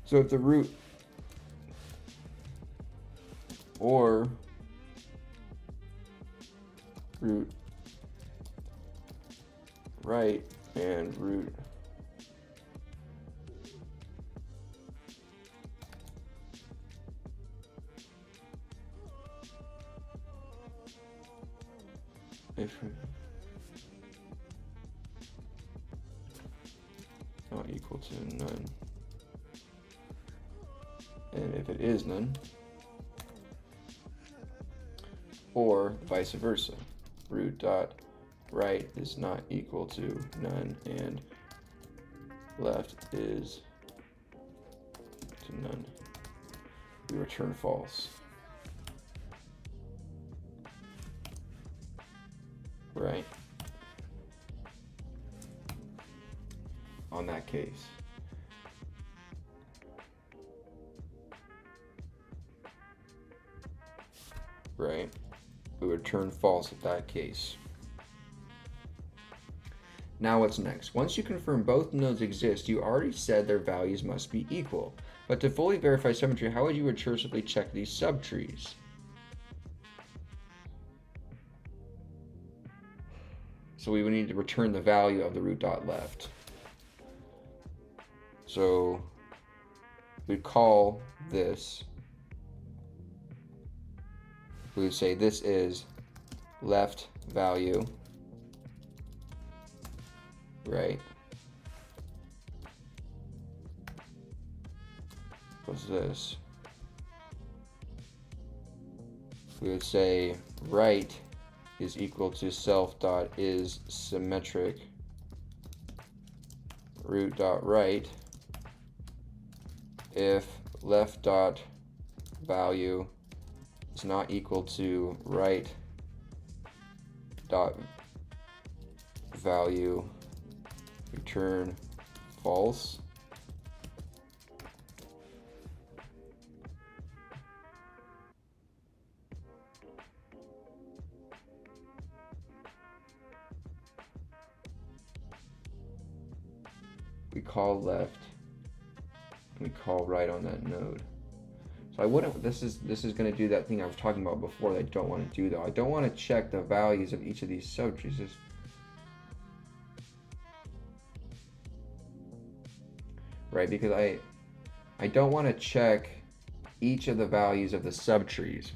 So if the root or root right and root if not equal to none, and if it is none, or vice versa, root dot right is not equal to none and left is to none, we return false. Right? On that case. Right? We return false at that case. Now what's next? Once you confirm both nodes exist, you already said their values must be equal. But to fully verify symmetry, how would you recursively check these subtrees? So we would need to return the value of the root dot left. So we call this, we would say this is left value, right? What's this? We would say right is equal to self dot is symmetric root dot right if left dot value is not equal to right dot value, return false. We call left, we call right on that node. So I wouldn't, this is going to do that thing I was talking about before that I don't want to do though. I don't want to check the values of each of these subtrees. Right, because I don't want to check each of the values of the subtrees.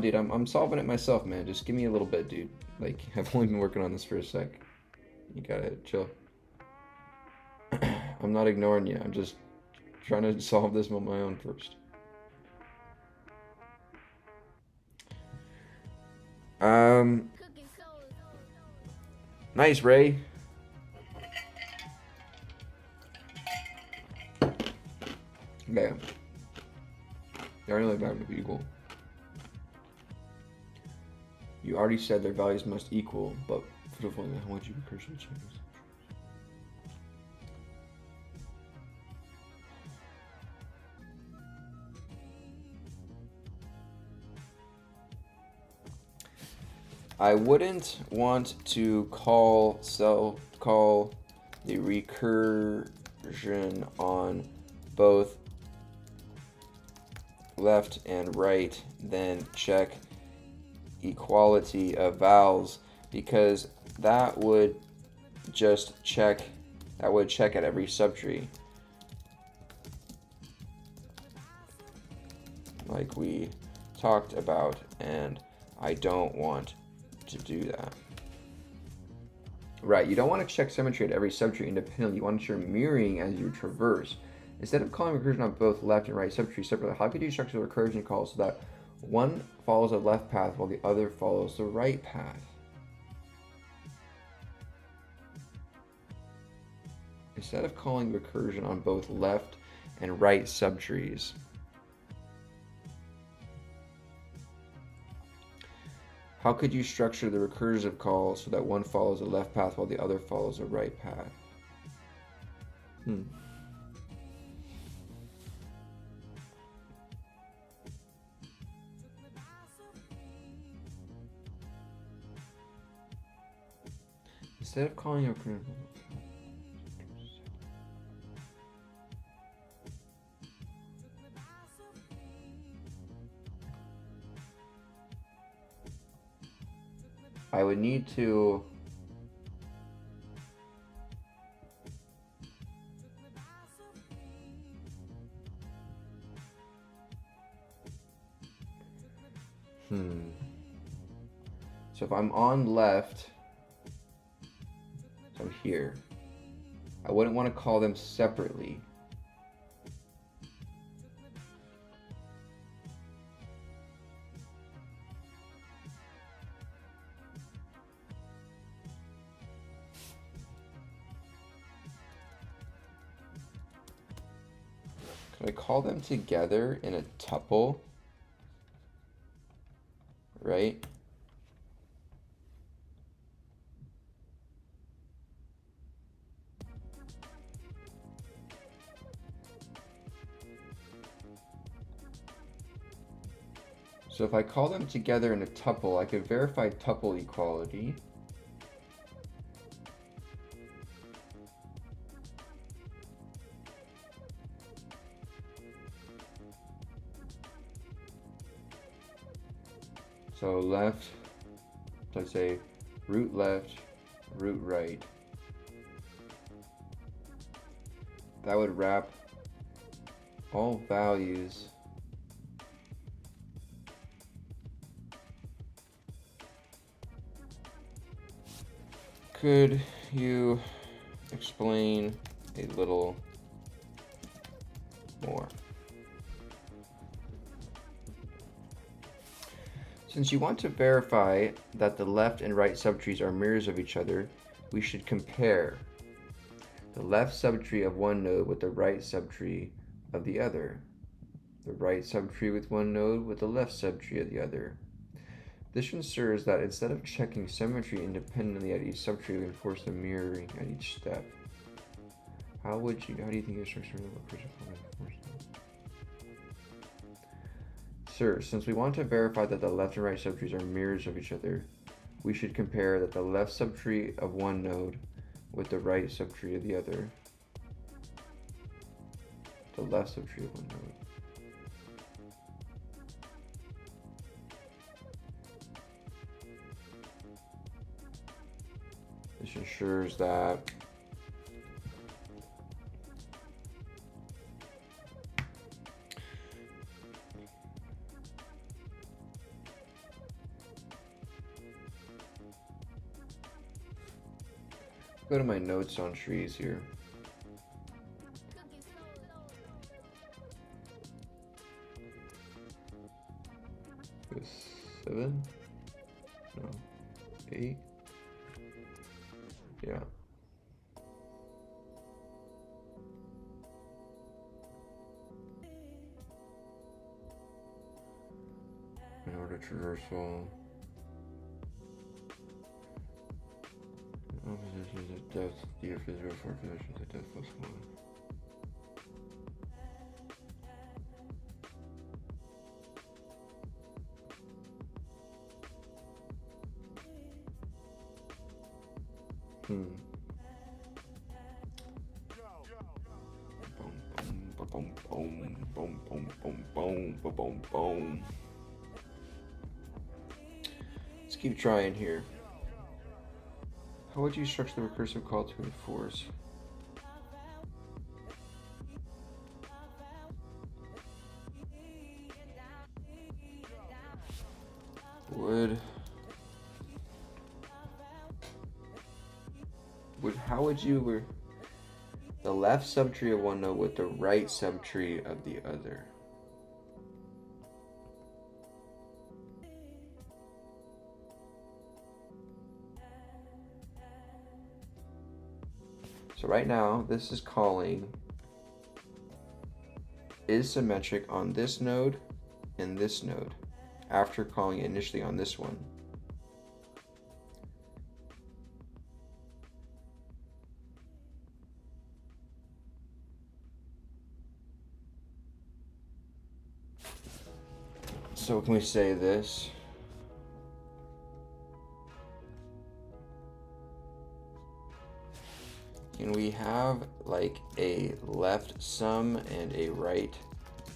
Dude, I'm solving it myself, man. Just give me a little bit, dude. Like, I've only been working on this for a sec. You gotta chill. I'm not ignoring you. I'm just trying to solve this on my own first. Nice, Ray. Okay. They're only about to be equal. You already said their values must equal, but for the point, how would you recursively check this? I wouldn't want to call the recursion on both left and right, then check equality of vowels, because that would just check, at every subtree, like we talked about, and I don't want to do that. Right, you don't want to check symmetry at every subtree independently. You want to ensure mirroring as you traverse. Instead of calling recursion on both left and right subtrees separately, how could you structure the recursion call so that one follows the left path while the other follows the right path? instead of calling recursion on both left and right subtrees, how could you structure the recursive call so that one follows a left path while the other follows a right path? Instead of calling a recursion, I would need to so if I'm on left, so I'm here, I wouldn't want to call them separately. Could I call them together in a tuple? Right? So if I call them together in a tuple, I could verify tuple equality. So left, let's say root left, root right. That would wrap all values Could you explain a little more? Since you want to verify that the left and right subtrees are mirrors of each other, we should compare the left subtree of one node with the right subtree of the other, the right subtree with one node with the left subtree of the other. This ensures that instead of checking symmetry independently at each subtree, we enforce the mirroring at each step. How do you think your structure will enforce that? Sir, since we want to verify that the left and right subtrees are mirrors of each other, we should compare that the left subtree of one node with the right subtree of the other. The left subtree of one node. This ensures that go to my notes on trees here. With 7? No. 8? Yeah. In order traversal. All positions of depth, the physical for positions of depth plus 1. Let's keep trying here. How would you structure the recursive call to enforce? How would you the left subtree of one node with the right subtree of the other? So right now, this is calling is symmetric on this node and this node after calling it initially on this one. So can we say this? Can we have like a left sum and a right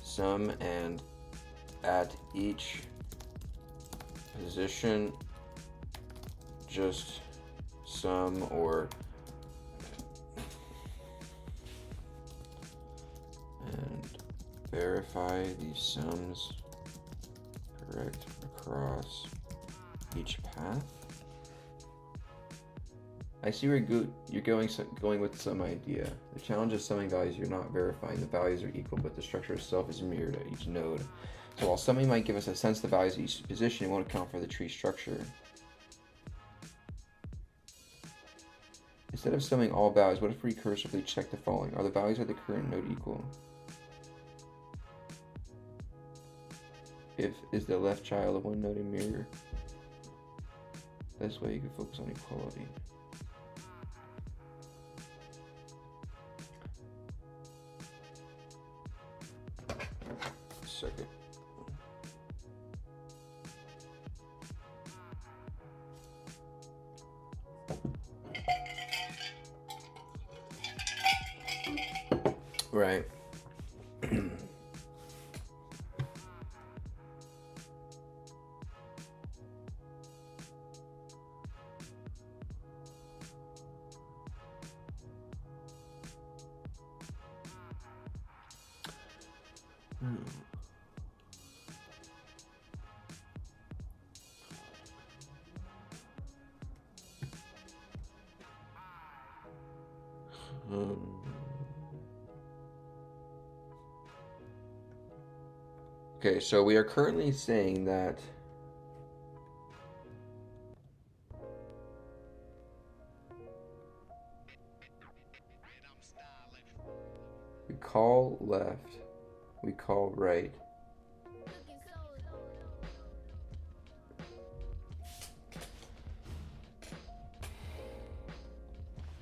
sum, and at each position just sum, or and verify these sums correct across each path? I see where you're going with some idea. The challenge is summing values you're not verifying. The values are equal, but the structure itself is mirrored at each node. So while summing might give us a sense of the values at each position, it won't account for the tree structure. Instead of summing all values, what if we recursively check the following? Are the values of the current node equal? Is the left child of one node a mirror? This way you can focus on equality. Second. Right. Okay, so we are currently saying that we call left, we call right.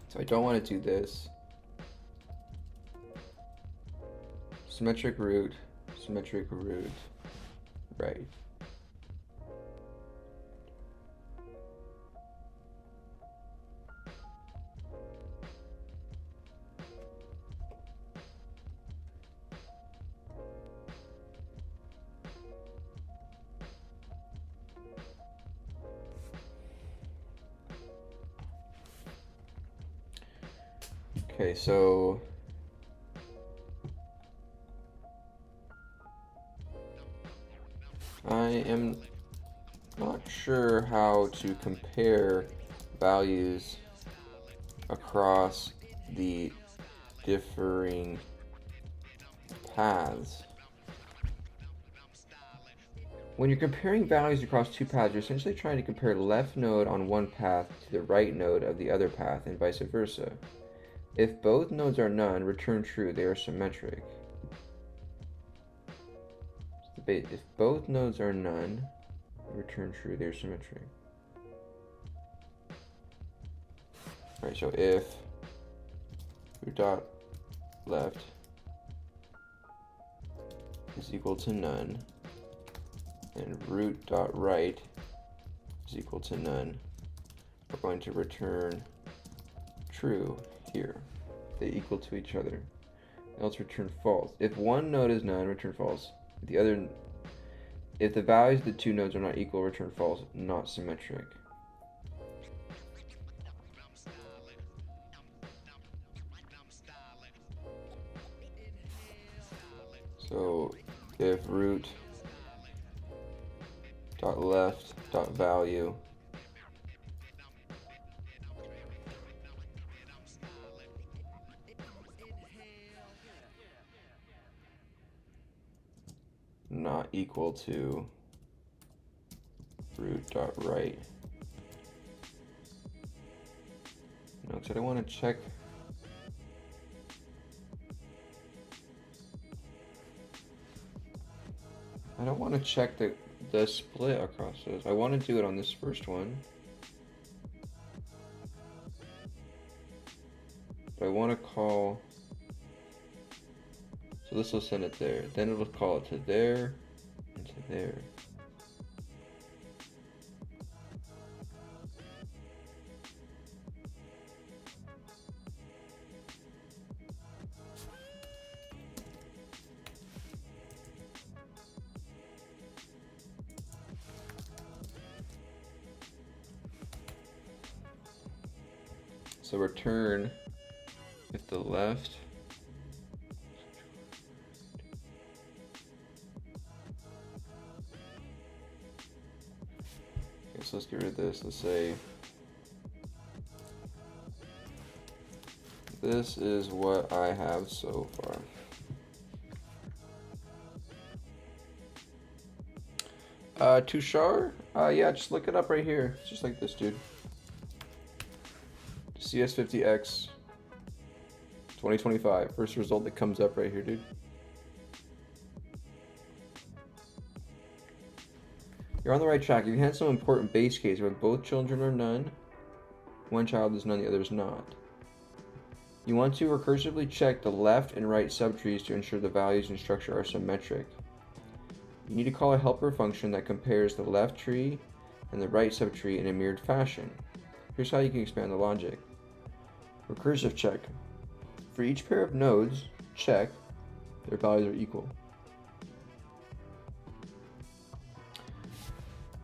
So I don't want to do this. Symmetric root, right. Okay, so I am not sure how to compare values across the differing paths. When you're comparing values across two paths, you're essentially trying to compare left node on one path to the right node of the other path, and vice versa. If both nodes are none, return true, they are symmetric. If both nodes are none, return true, they're symmetric. Alright, so if root dot left is equal to none, and root dot right is equal to none, we're going to return true here. They equal to each other. Else return false. If one node is none, return false. If the values of the two nodes are not equal, return false, not symmetric. So if root dot left dot value not equal to root dot right. No, because I don't want to check I don't want to check the split across those. I want to do it on this first one. But I want to call, so this will send it there. Then it'll call it to there and to there. So return if the left okay, so let's get rid of this. Let's say this is what I have so far. Tushar? Yeah, just look it up right here. It's just like this, dude. CS50X 2025. First result that comes up right here, dude. You're on the right track. If you had some important base case where both children are none, one child is none, the other is not. You want to recursively check the left and right subtrees to ensure the values and structure are symmetric. You need to call a helper function that compares the left tree and the right subtree in a mirrored fashion. Here's how you can expand the logic. Recursive check. For each pair of nodes, check their values are equal.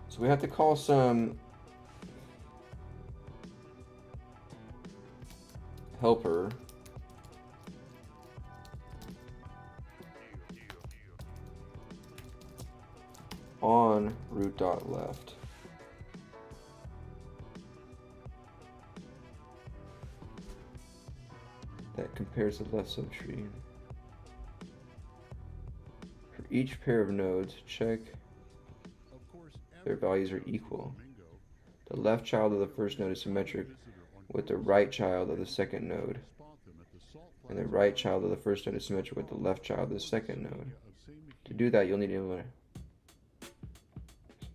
So we have to call some helper on root.left. That compares the left subtree. For each pair of nodes, check their values are equal. The left child of the first node is symmetric with the right child of the second node. And the right child of the first node is symmetric with the left child of the second node. To do that, you'll need to implement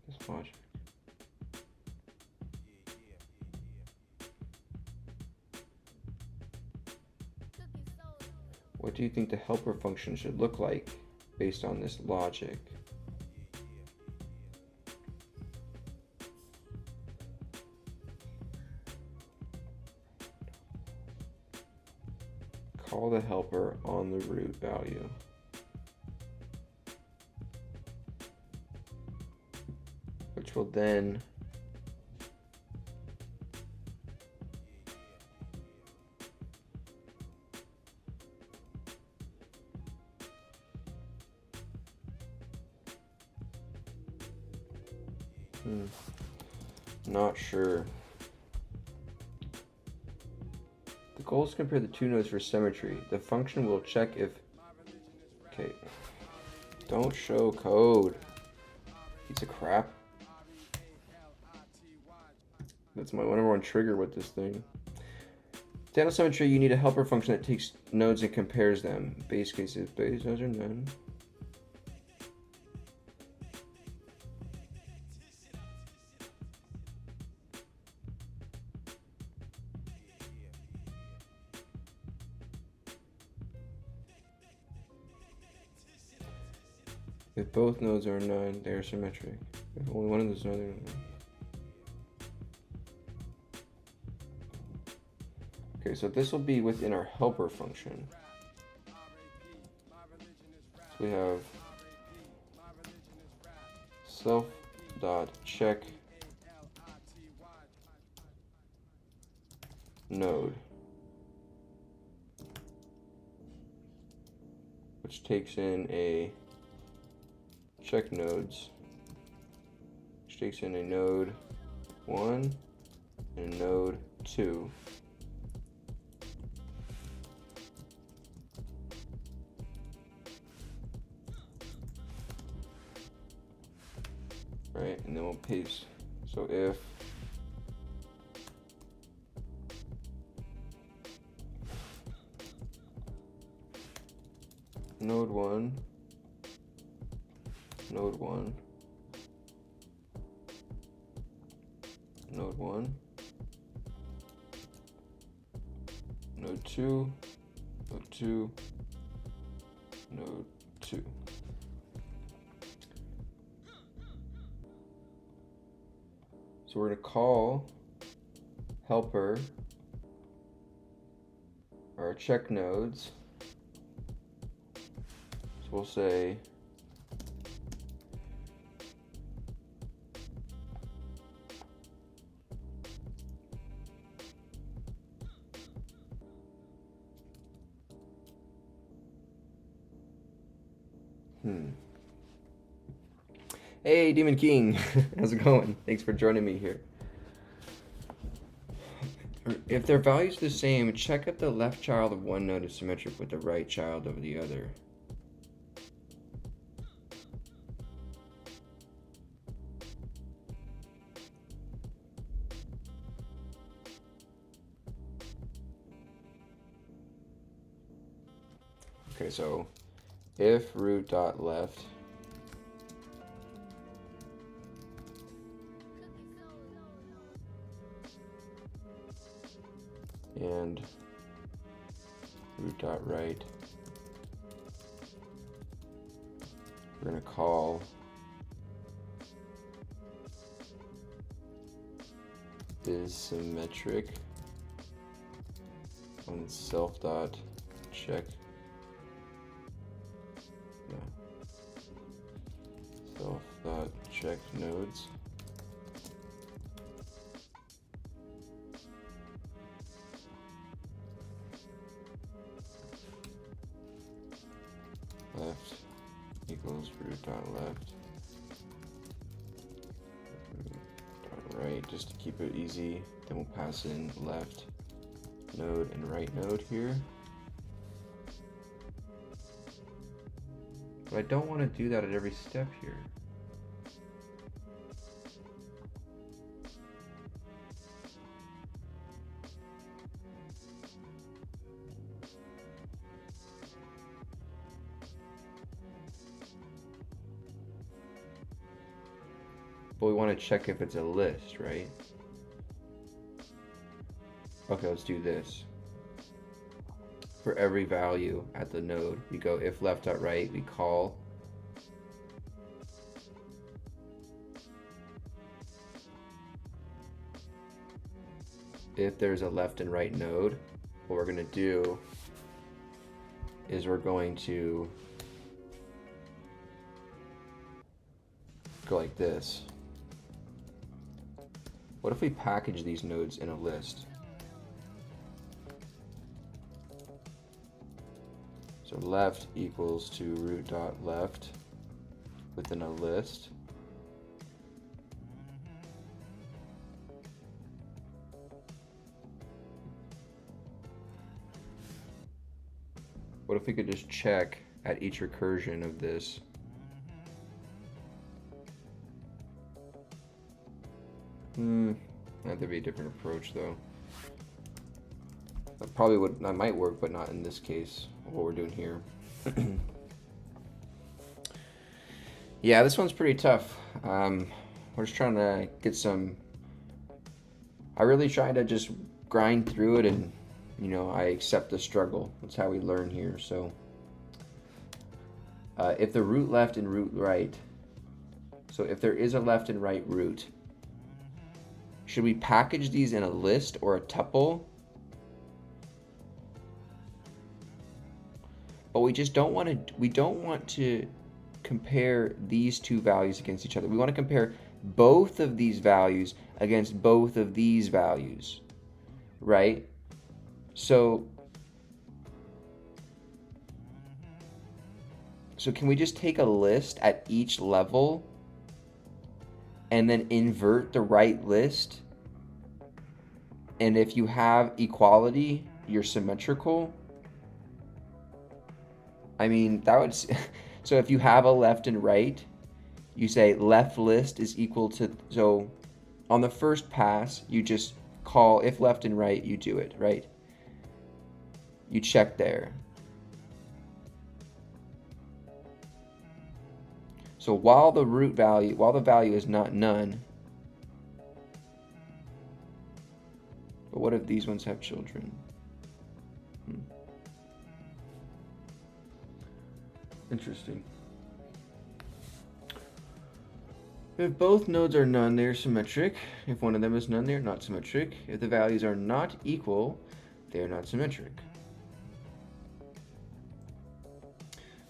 this logic. What do you think the helper function should look like based on this logic? Call the helper on the root value. Which will then not sure. The goal is to compare the two nodes for symmetry. The function will check if... Okay. Don't show code. Piece of crap. That's my number one trigger with this thing. To handle symmetry, you need a helper function that takes nodes and compares them. Base cases, base nodes are none. If both nodes are none, they are symmetric. If only one of those nodes are none. Okay, so this will be within our helper function. So we have self.check node, which takes in a check nodes, which takes in a node 1 and a node 2. Right, and then we'll paste. So if node 1 node 1, node 1, node 2, node 2, node 2. So we're going to call helper our check nodes. So we'll say Hey, Demon King. How's it going? Thanks for joining me here. If their values are the same, check if the left child of one node is symmetric with the right child of the other. Okay, so if root dot left and root dot right, we're going to call is symmetric on self dot check. Self dot check nodes. Left equals root dot left, root dot right, just to keep it easy. Then we'll pass in left node and right node here. But I don't want to do that at every step here. But we want to check if it's a list, right? Okay, let's do this. For every value at the node, we go if left dot right, we call if there's a left and right node. What we're going to do is we're going to go like this. What if we package these nodes in a list? So left equals to root dot left within a list. What if we could just check at each recursion of this? That'd be a different approach though. That might work, but not in this case, what we're doing here. Yeah, this one's pretty tough. We're just trying to get some, I really try to just grind through it, and you know, I accept the struggle. That's how we learn here. So if the root left and root right, so if there is a left and right root, should we package these in a list or a tuple? But we just don't want to compare these two values against each other. We want to compare both of these values against both of these values, right? So can we just take a list at each level and then invert the right list? And if you have equality, you're symmetrical. I mean, that would, so if you have a left and right, you say left list is equal to, so on the first pass, you just call if left and right, you do it, right? You check there. So while the value is not none, but what if these ones have children? Interesting. If both nodes are none, they are symmetric. If one of them is none, they are not symmetric. If the values are not equal, they are not symmetric.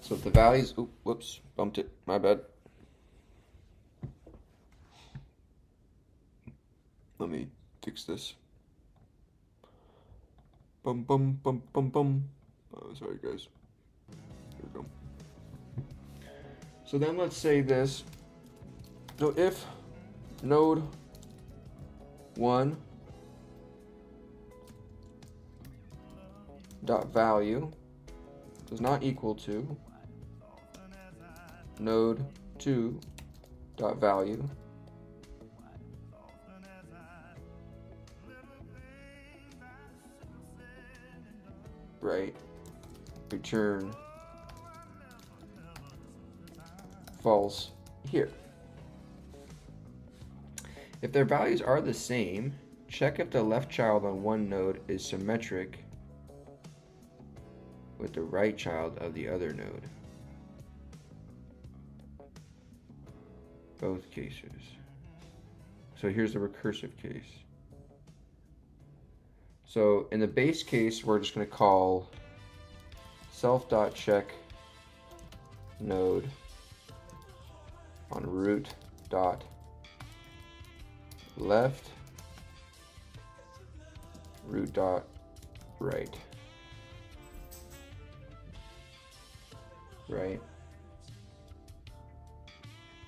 So if the values, oh, whoops, bumped it, my bad. Let me fix this. Bum, bum, bum, bum, bum. Oh, sorry, guys. Here we go. So then let's say this. So if node 1 dot value is not equal to node 2 dot value, right, return false here. If their values are the same, check if the left child on one node is symmetric with the right child of the other node. Both cases. So here's the recursive case. So in the base case, we're just going to call self.check node on root dot left root dot right. Right?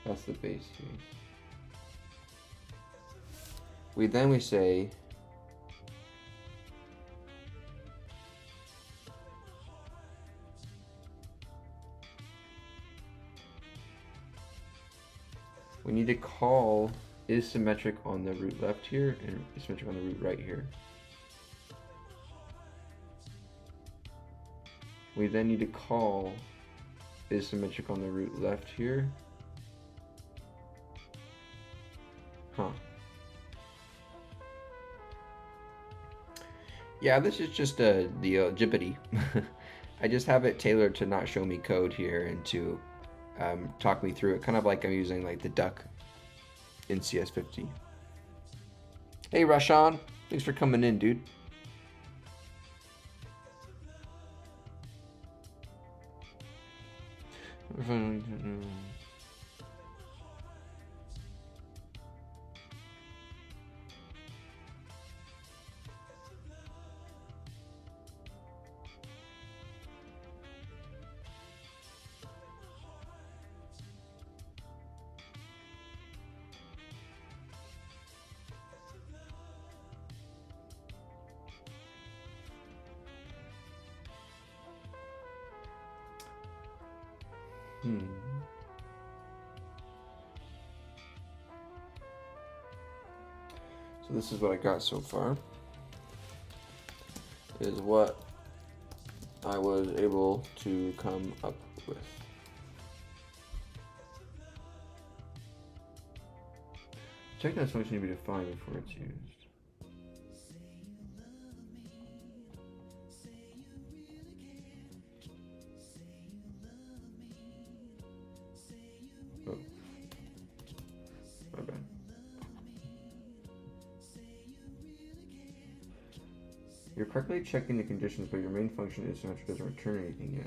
That's the base case. We say we need to call is symmetric on the root left here and is symmetric on the root right here. We then need to call is symmetric on the root left here. Yeah, this is just the Jibbity. I just have it tailored to not show me code here and to talk me through it, kind of like I'm using like the duck in CS50. Hey Rashawn, thanks for coming in, dude. So this is what I got so far. Is what I was able to come up with. Check notes function need to be defined before it's used. Oh, my bad. You're correctly checking the conditions, but your main function is symmetric doesn't return anything yet.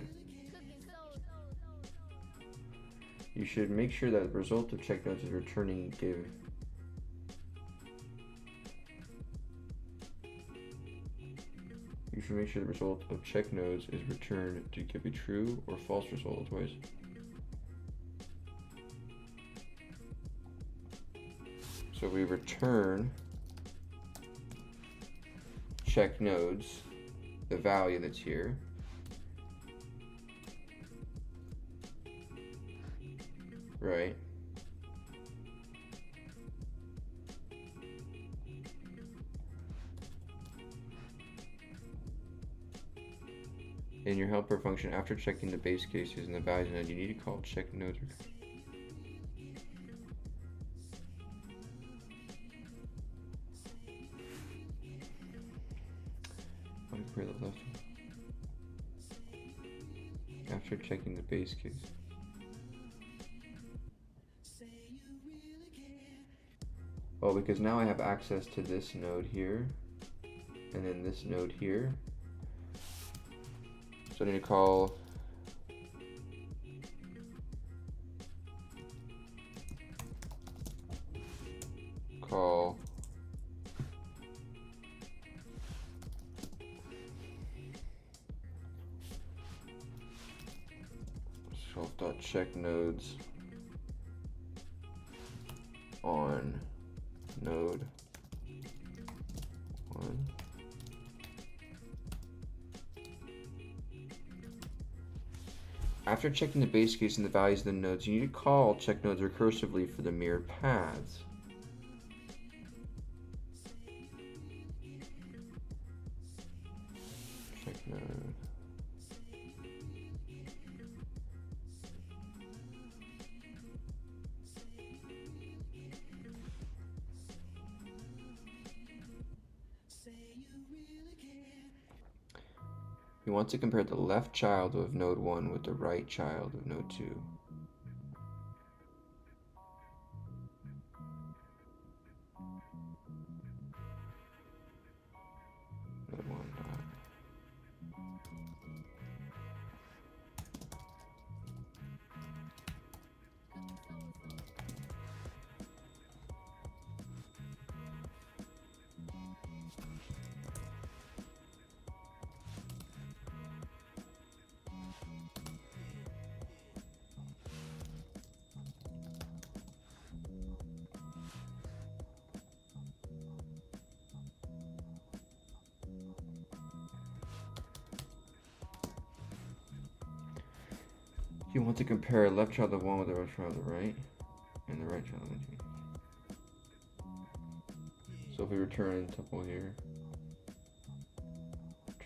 You should make sure that the result of check nodes is returning give. You should make sure the result of check nodes is returned to give a true or false result otherwise. So we return check nodes, the value that's here. Right. In your helper function, after checking the base cases and the values node, you need to call check nodes. compare the left after checking the base case. Oh, because now I have access to this node here, and then this node here. So I need to call self.check nodes on node 1. After checking the base case and the values of the nodes, you need to call check nodes recursively for the mirrored paths. Check node. You want to compare the left child of node 1 with the right child of node 2. Node 1 dot. You want to compare left child of 1 with the right child of the right, and the right child of 1. So if we return tuple here,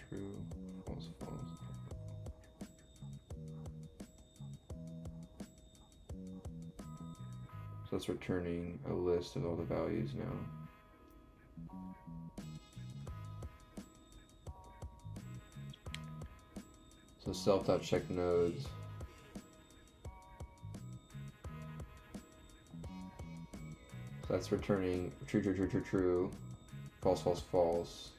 true, false, false. So it's returning a list of all the values now. So self.check nodes. So that's returning true, true, true, true, true, false, false, false.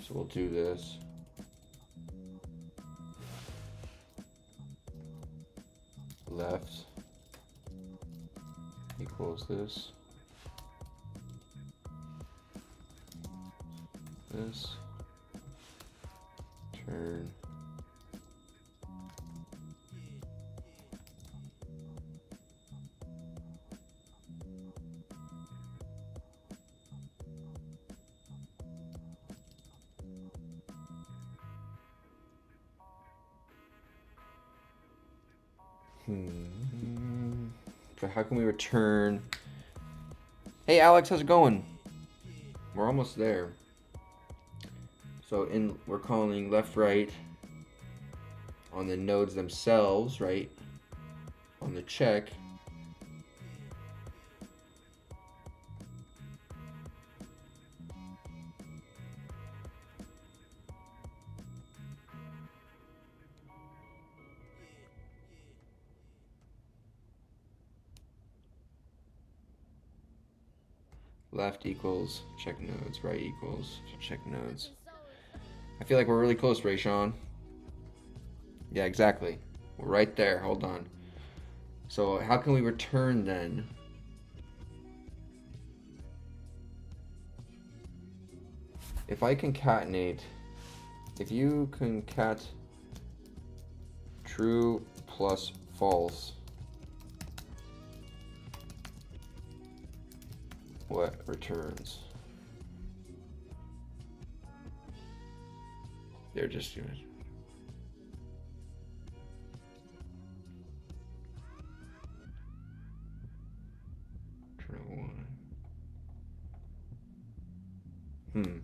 So we'll do this. Left equals this. This. Turn. But how can we return? Hey Alex, how's it going? We're almost there. So we're calling left right on the nodes themselves, right? On the check. Left equals check nodes, right equals check nodes. I feel like we're really close, Rayshawn. Yeah, exactly. We're right there. Hold on. So how can we return then? If I concatenate, if you concat true plus false, what returns? They're just doing it. Turn it 1.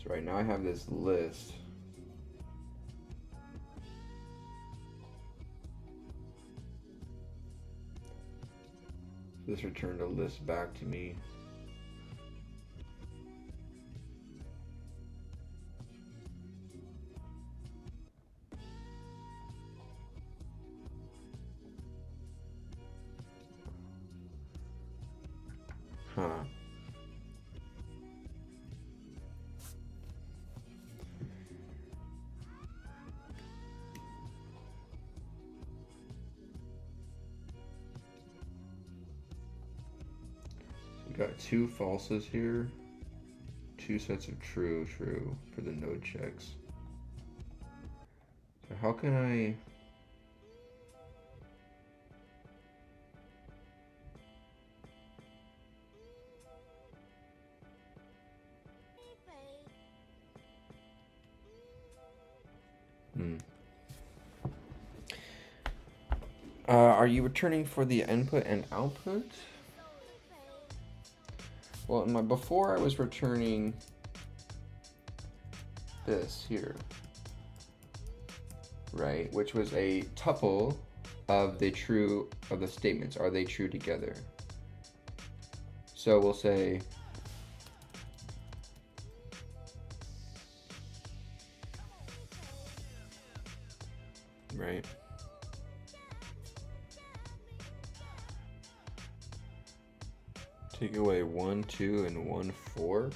right now I have this list. This returned a list back to me. Huh. We got 2 falses here, 2 sets of true for the node checks. So how can I... Are you returning for the input and output? Well, before I was returning this here, right? Which was a tuple of the statements. Are they true together? So we'll say right. Take away 1, 2, and 1, 4.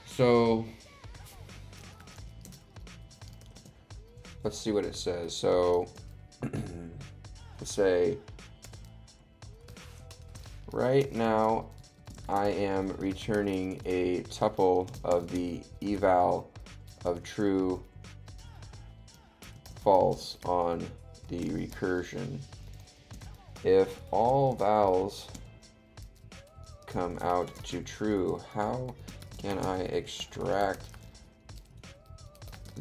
So let's see what it says. So let's say right now I am returning a tuple of the eval of true false on the recursion. If all vowels come out to true, how can I extract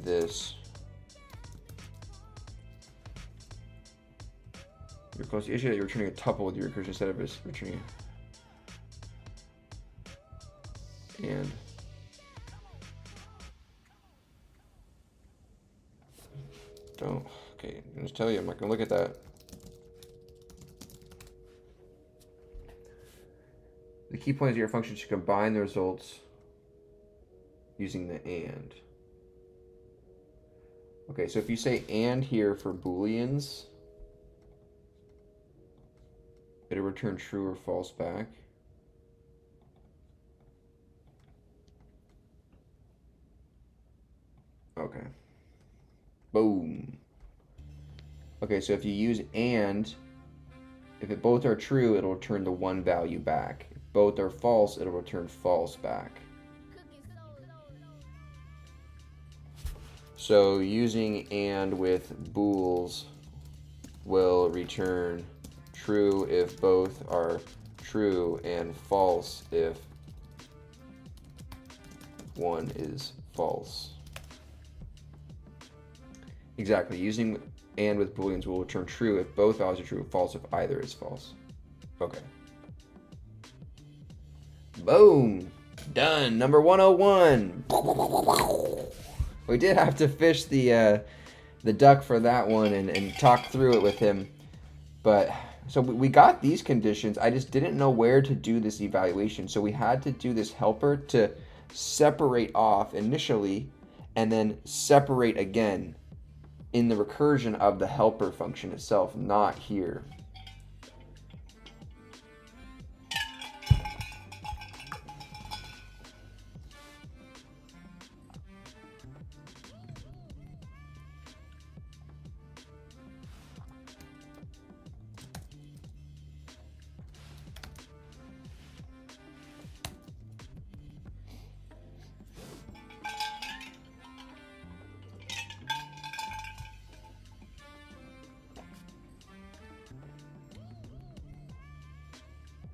this? You're close to the issue that you're returning a tuple with your recursion instead of just returning and. Don't. Okay, I'm just tell you, I'm not gonna look at that. The key point is your function should combine the results using the and. Okay, so if you say and here for booleans, it'll return true or false back. Okay. Boom. Okay, so if you use and, if it both are true, it'll return the 1 value back. If both are false, it'll return false back. So using and with bools will return true if both are true and false if one is false. Exactly. Using and with booleans will return true if both values are true, false if either is false. Okay. Boom. Done. Number 101. We did have to fish the duck for that one and talk through it with him. But so we got these conditions. I just didn't know where to do this evaluation. So we had to do this helper to separate off initially and then separate again in the recursion of the helper function itself, not here.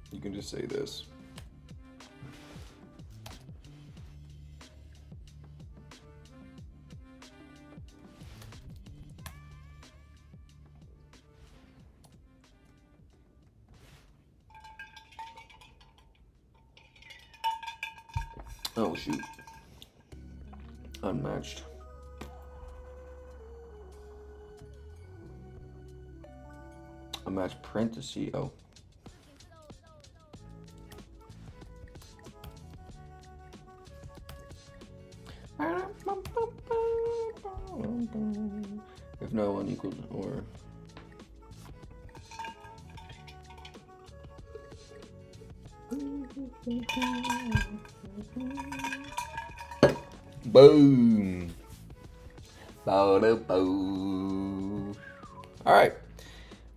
You can just say this. Oh, shoot. Unmatched. Unmatched parenthesis. Oh. If no one equals or. Boom. Ba-da-boo. All right.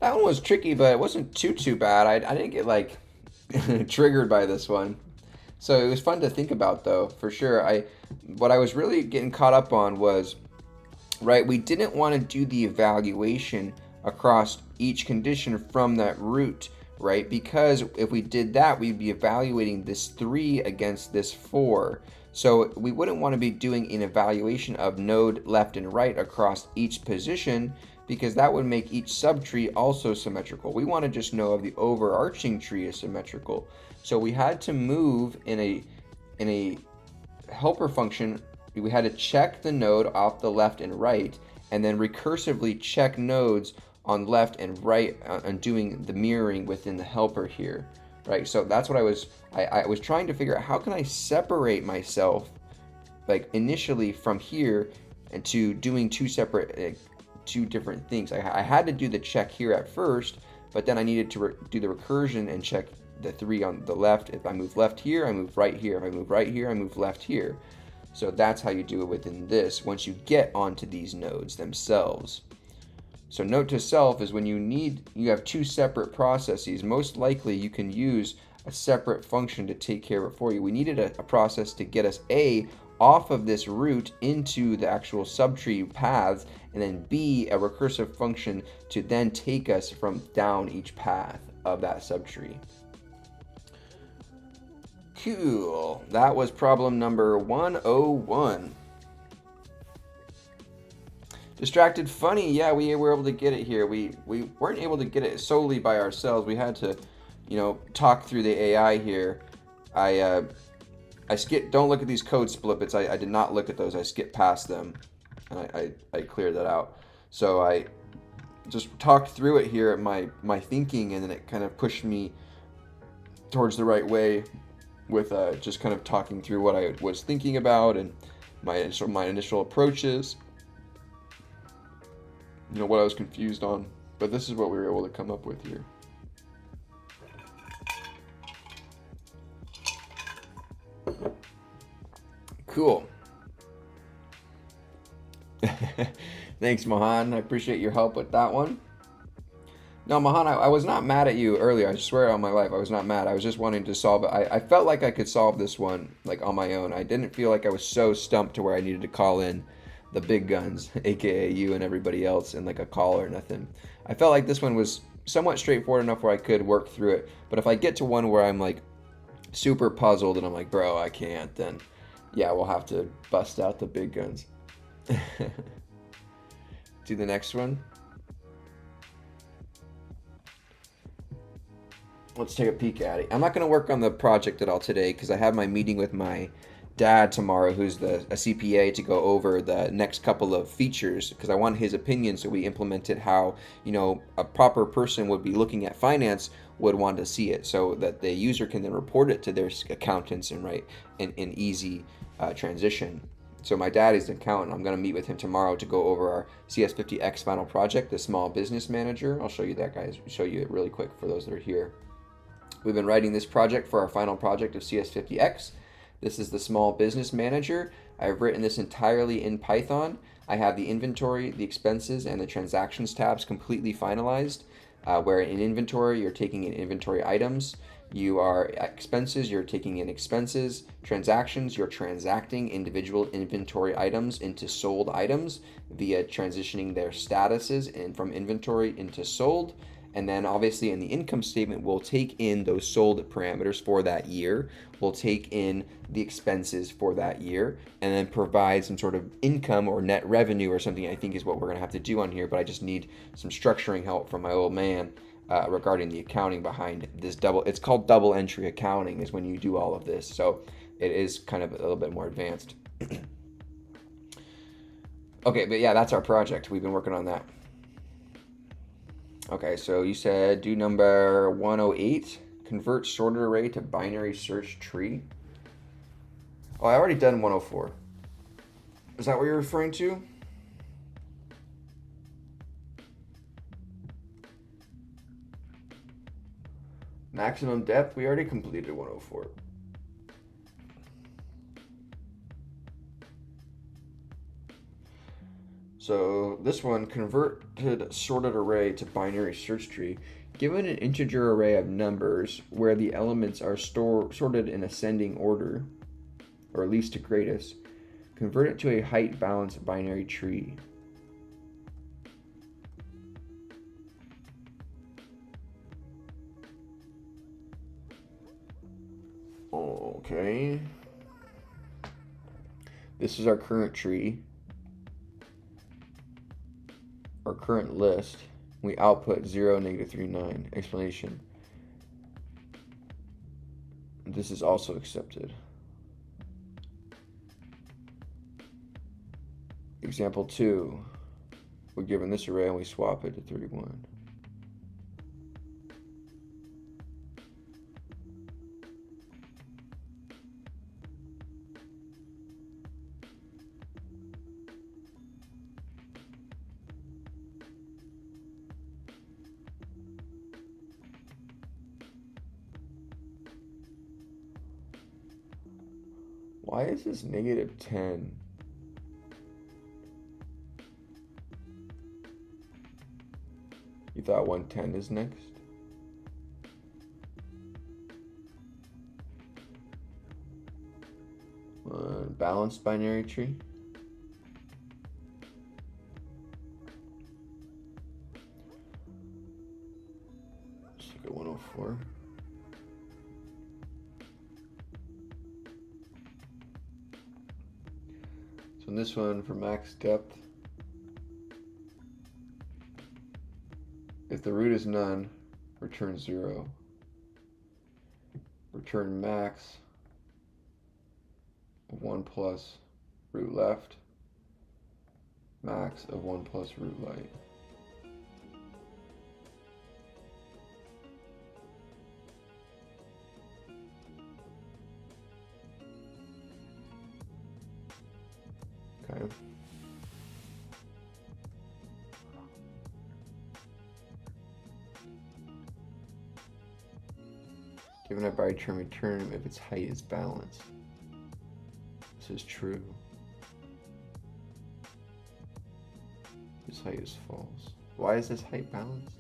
That one was tricky, but it wasn't too bad. I didn't get like triggered by this one. So it was fun to think about though, for sure. What I was really getting caught up on was, right, we didn't want to do the evaluation across each condition from that root, right? Because if we did that, we'd be evaluating this 3 against this 4. So we wouldn't want to be doing an evaluation of node left and right across each position, because that would make each subtree also symmetrical. We want to just know if the overarching tree is symmetrical. So we had to move in a helper function. We had to check the node off the left and right, and then recursively check nodes on left and right on doing the mirroring within the helper here, right? So that's what I was trying to figure out. How can I separate myself, like initially from here, and to doing two different things. I had to do the check here at first, but then I needed to do the recursion and check the 3 on the left. If I move left here, I move right here. If I move right here, I move left here. So that's how you do it within this once you get onto these nodes themselves. So note to self is when you have 2 separate processes. Most likely you can use a separate function to take care of it for you. We needed a process to get us A, off of this root into the actual subtree paths, and then B, a recursive function to then take us from down each path of that subtree. Cool. That was problem number 101. Distracted funny. Yeah, we were able to get it here. We weren't able to get it solely by ourselves. We had to, talk through the AI here. I skipped. Don't look at these code snippets. I did not look at those. I skipped past them, and I cleared that out. So I just talked through it here at my thinking, and then it kind of pushed me towards the right way with just kind of talking through what I was thinking about and my initial approaches. What I was confused on. But this is what we were able to come up with here. Cool. Thanks, Mahan. I appreciate your help with that one. No, Mahan, I was not mad at you earlier. I swear on my life, I was not mad. I was just wanting to solve it. I felt like I could solve this one like on my own. I didn't feel like I was so stumped to where I needed to call in the big guns, aka you and everybody else, and like a call or nothing. I felt like this one was somewhat straightforward enough where I could work through it. But if I get to one where I'm like super puzzled and I'm like, bro, I can't, then yeah, we'll have to bust out the big guns. Do the next one. Let's take a peek at it. I'm not going to work on the project at all today because I have my meeting with my dad tomorrow, who's a CPA, to go over the next couple of features because I want his opinion so we implement it how a proper person would be looking at finance would want to see it, so that the user can then report it to their accountants and write an easy transition. So my dad is an accountant. I'm going to meet with him tomorrow to go over our CS50X final project, the small business manager. I'll show you that, guys. Show you it really quick for those that are here. We've been writing this project for our final project of CS50X. This is the small business manager. I've written this entirely in Python. I have the inventory, the expenses, and the transactions tabs completely finalized. Where in inventory, you're taking in inventory items. You are expenses, you're taking in expenses. Transactions, you're transacting individual inventory items into sold items via transitioning their statuses and from inventory into sold. And then obviously in the income statement, we'll take in those sold parameters for that year. We'll take in the expenses for that year and then provide some sort of income or net revenue or something, I think is what we're going to have to do on here. But I just need some structuring help from my old man regarding the accounting behind this it's called double entry accounting is when you do all of this. So it is kind of a little bit more advanced. Okay, but yeah, that's our project. We've been working on that. Okay, so you said do number 108, convert sorted array to binary search tree. Oh, I already done 104. Is that what you're referring to? Maximum depth, we already completed 104. So this one, converted sorted array to binary search tree. Given an integer array of numbers where the elements are sorted in ascending order, or least to greatest, convert it to a height balanced binary tree. Okay. This is our current tree, our current list. We output 0, -3, 9. Explanation. This is also accepted. Example 2. We're given this array and we swap it to 31. Why is this -10? You thought 110 is next? Balanced binary tree? Let's look at 104. So in this one, for max depth, if the root is none, return 0. Return max of 1 plus root left, max of 1 plus root right. Okay. Given a binary term, return if its height is balanced. This is true. This height is false. Why is this height balanced?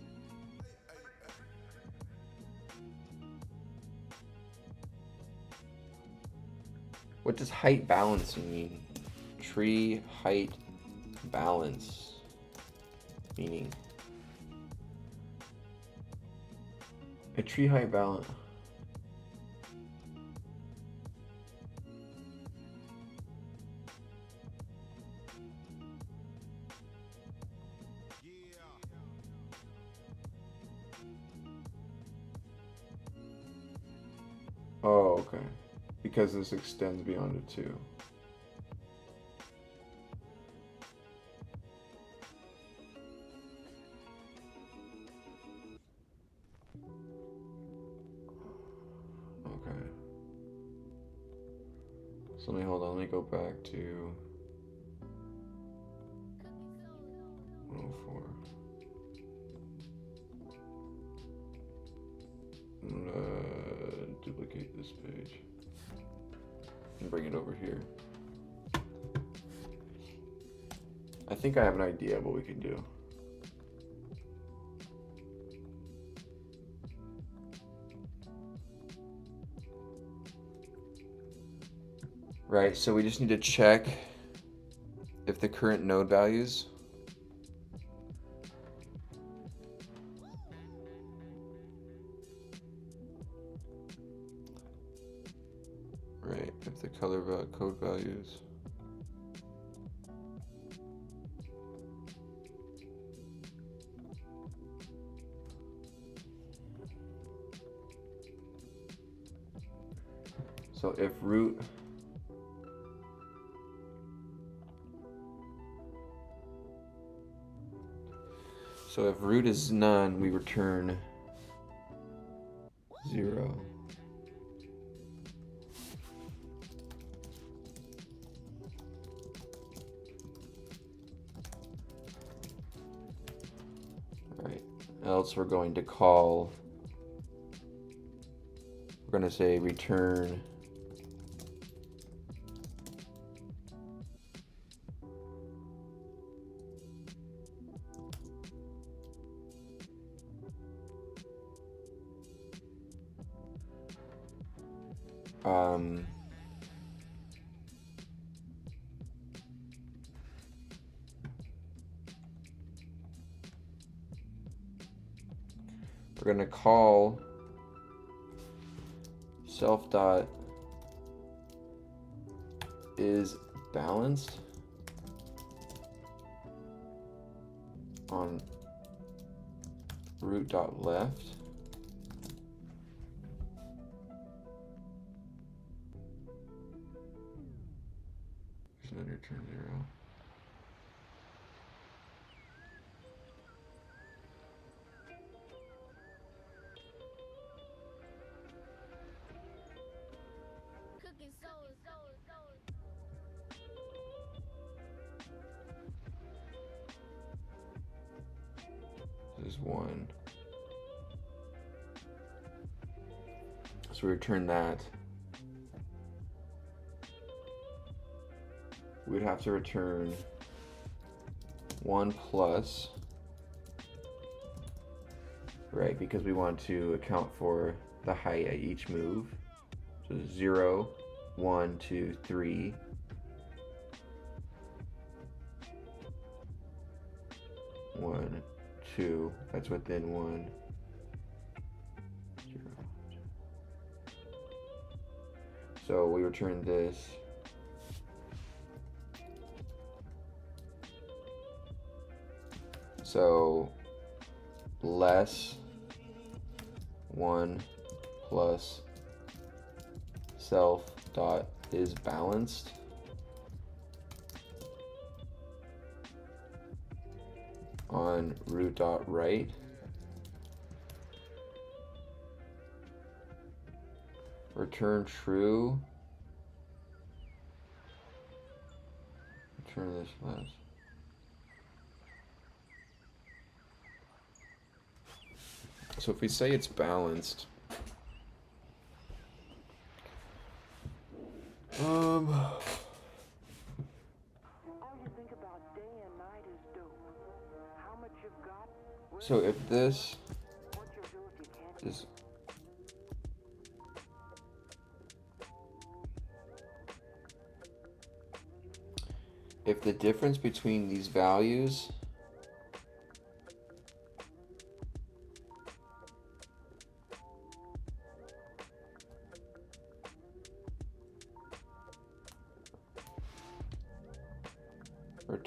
What does height balancing mean? Tree height balance. Meaning. A tree height balance. Oh, okay. Because this extends beyond it too. Okay. So let me hold on, let me go back to 104. I'm gonna duplicate this page and bring it over here. I think I have an idea of what we can do. Right, so we just need to check if the current node values if the color code values So if root is none, we return 0. Right. Else we're going to call, we're going to say return we're going to call self dot is balanced on root dot left. And then return 0. This is 1. So we return that. We'd have to return 1 plus, right, because we want to account for the height at each move. So 0, 1, 2, 3. 1, 2, that's within 1. 0. So we return this. So less 1 plus self dot is balanced on root dot right. Return true. Return this less. So if we say it's balanced, so if this is if the difference between these values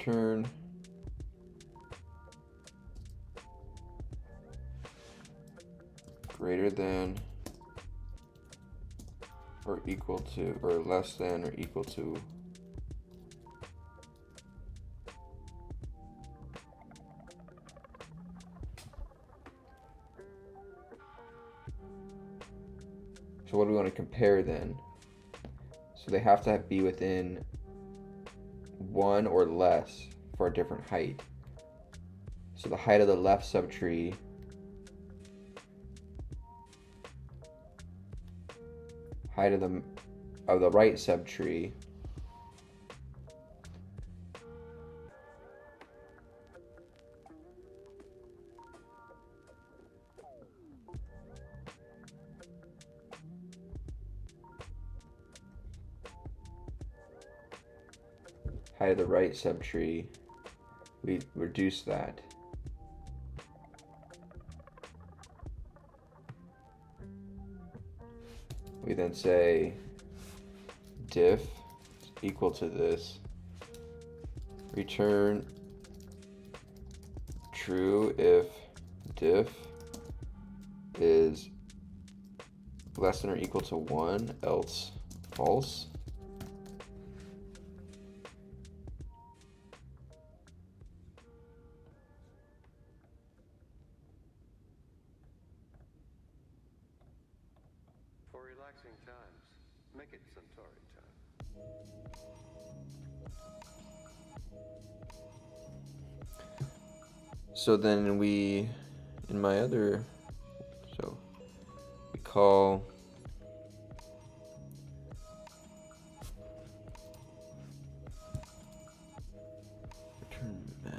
return greater than or equal to, or less than or equal to so what do we want to compare then? So they have to be within 1 or less for a different height. So the height of the left subtree height of the right subtree height of the right subtree, we reduce that. We then say diff is equal to this. Return true if diff is less than or equal to 1, else false.
For relaxing times, make it Centauri time.
So then we call return max.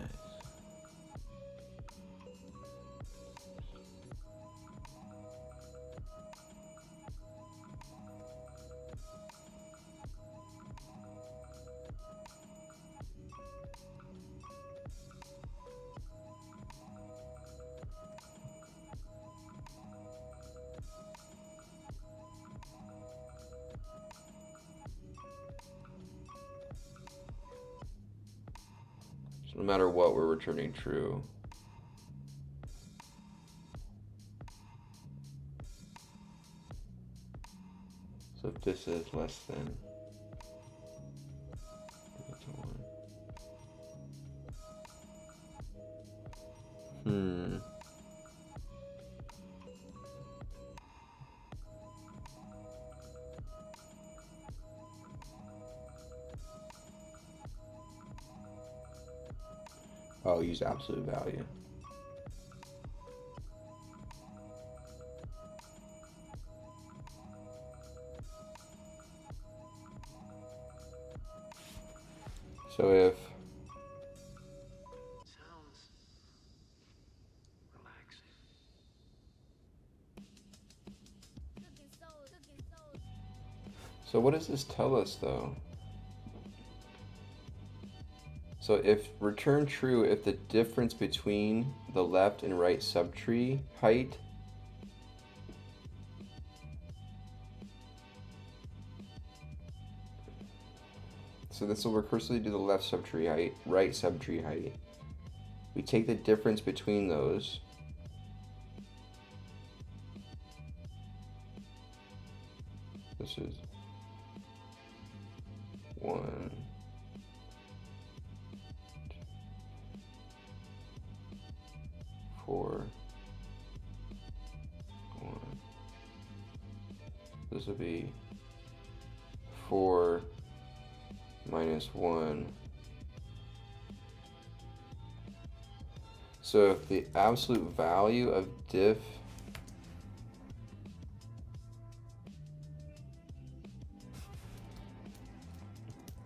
No matter what, we're returning true. So if this is less than, it's a 1. I'll use absolute value. So if
Sounds relaxing.
So what does this tell us though? So if return true if the difference between the left and right subtree height so this will recursively do the left subtree height, right subtree height. We take the difference between those. This is 1, 4, 1. This will be 4 minus 1. So if the absolute value of diff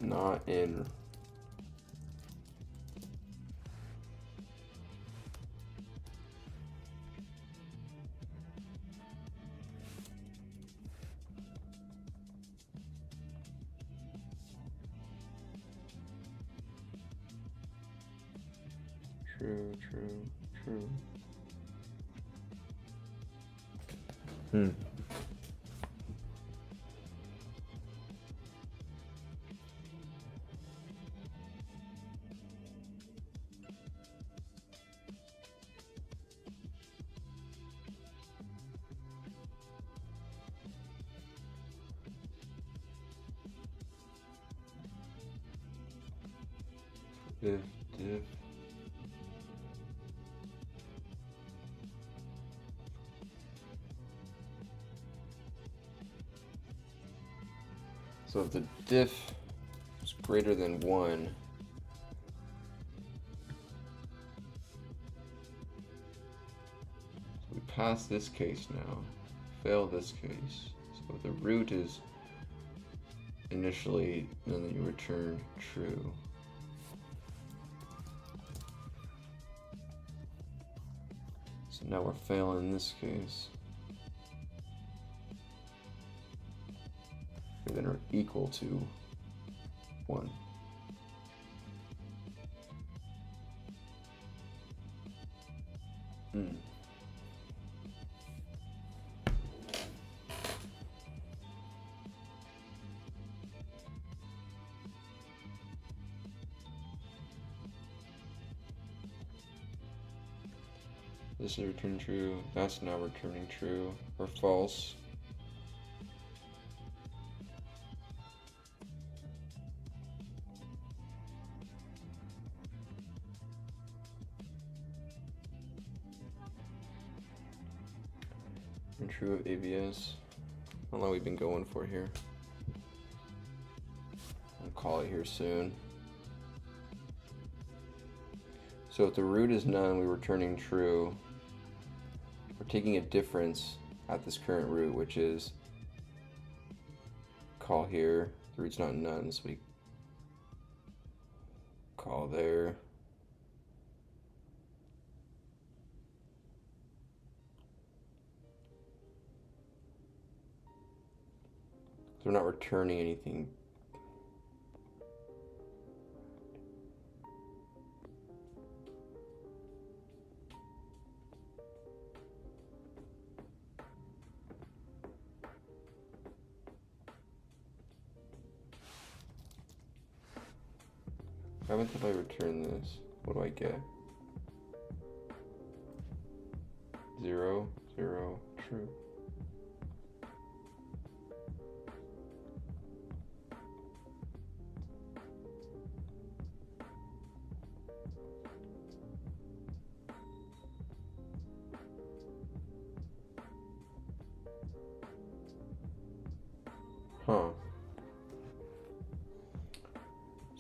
not in true. If diff so if the diff is greater than 1, so we pass this case now, fail this case. So if the root is initially, then you return true. So now we're failing this case. Greater than or equal to 1. This is return true. That's now returning true or false. And true of ABS. How long we've been going for here? I'll call it here soon. So if the root is none, we're returning true. We're taking a difference at this current root, which is call here. The root's not none, so we call there. So we're not returning anything. What happens if I return this? What do I get? 0, 0, true. Huh.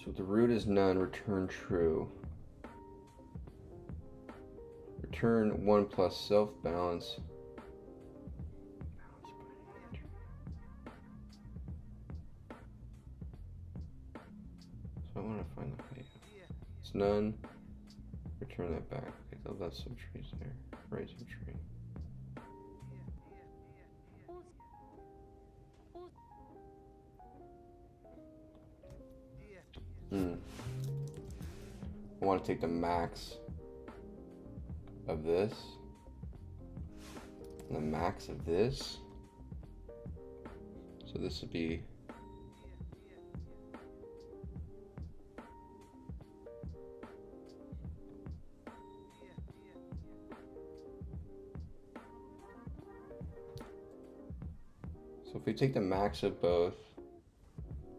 So the root is none, return true. Return 1 plus self balance. So I want to find the height. It's none. Return that back. Okay, so that's some trees there. Right, some tree. I want to take the max of this and the max of this. So this would be so if we take the max of both,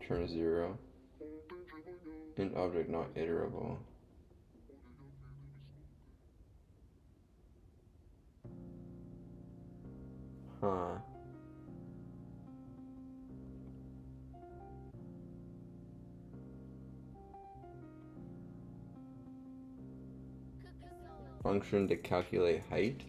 turn 0, in object not iterable. Huh. Function to calculate height.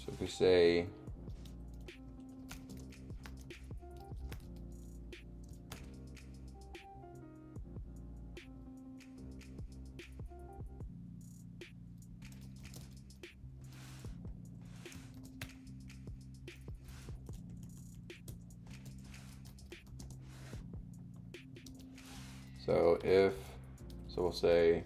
So if we say so we'll say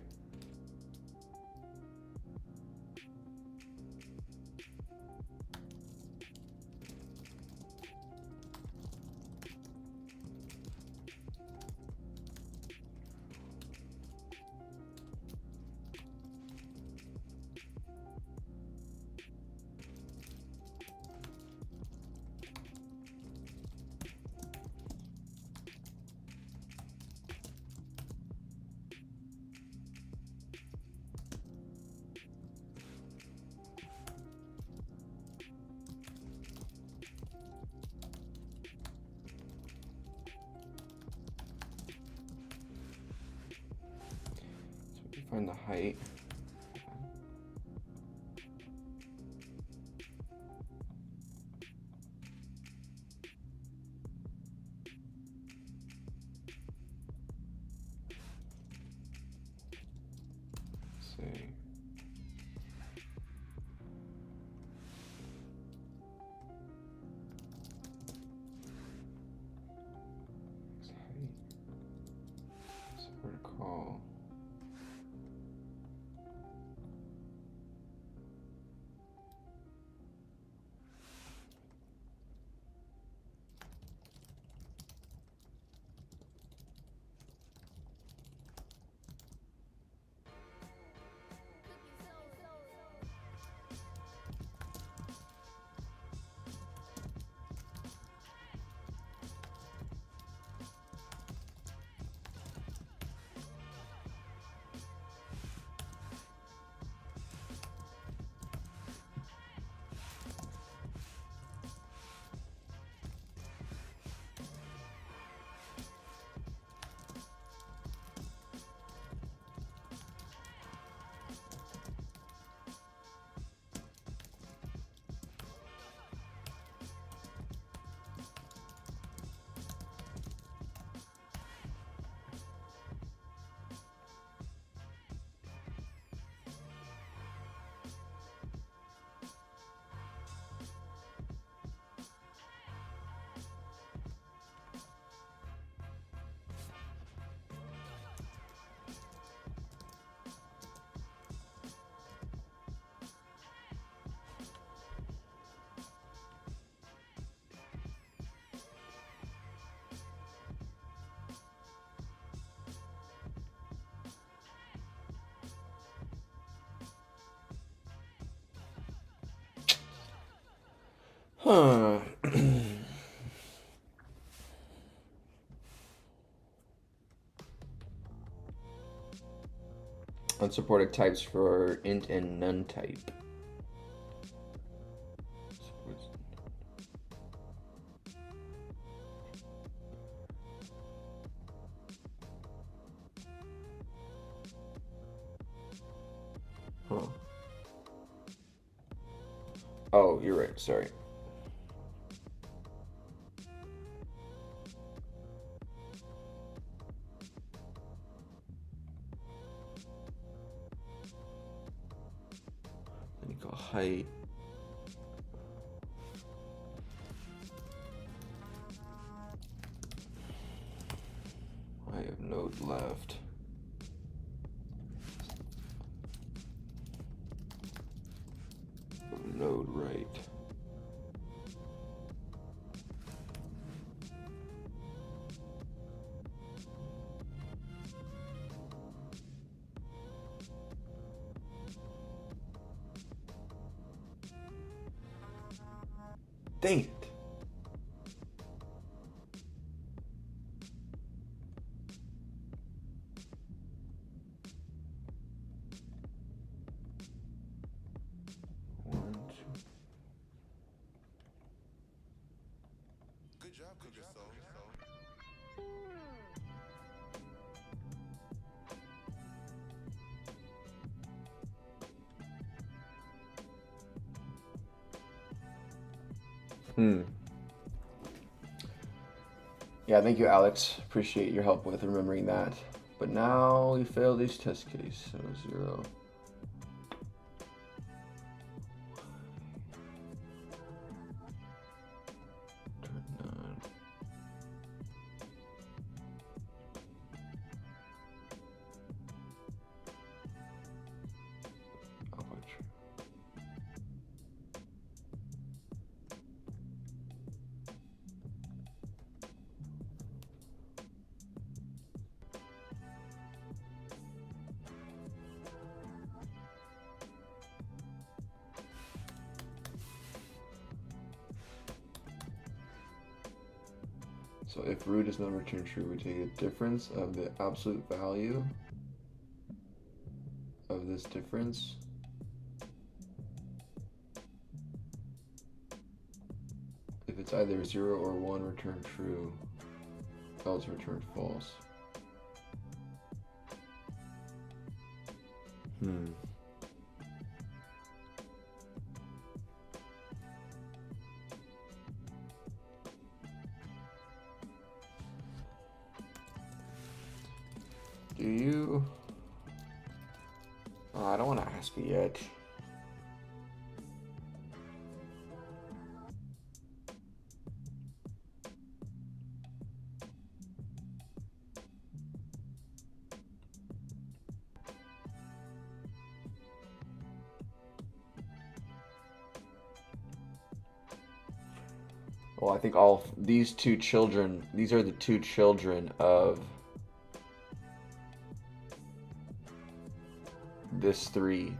find the height. Let's see. It's hard to call. Huh. Unsupported types for int and none type. Huh. Oh, you're right. Sorry. Then you call height. I have node left. Node right. Dang it. One, two.
Good job, Cougar Soul.
Yeah, thank you, Alex. Appreciate your help with remembering that. But now we failed these test case, so 0. Turn on. Alpha true. So if root does not return true, we take the difference of the absolute value of this difference. If it's either 0 or 1, return true, else return false. Do you? Oh, I don't want to ask you yet. Well, I think all these two children, these are the two children of this 3.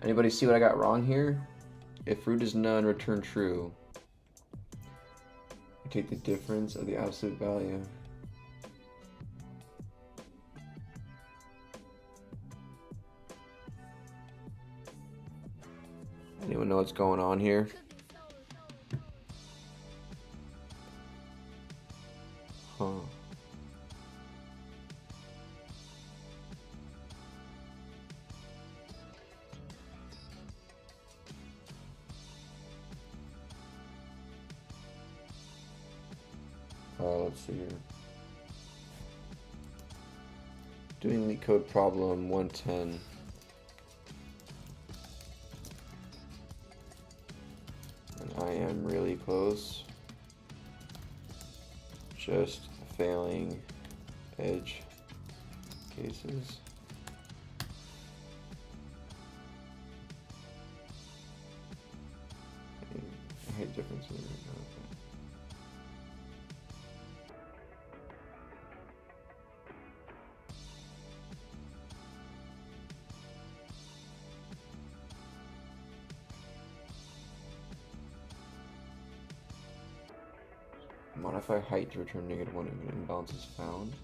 Anybody see what I got wrong here? If root is none, return true. You take the difference of the absolute value. Anyone know what's going on here? Huh. Let's see here. Doing Leet code problem 110. And I am really close. Just failing edge cases. Height differences. Modify height to return -1 if an imbalance is found.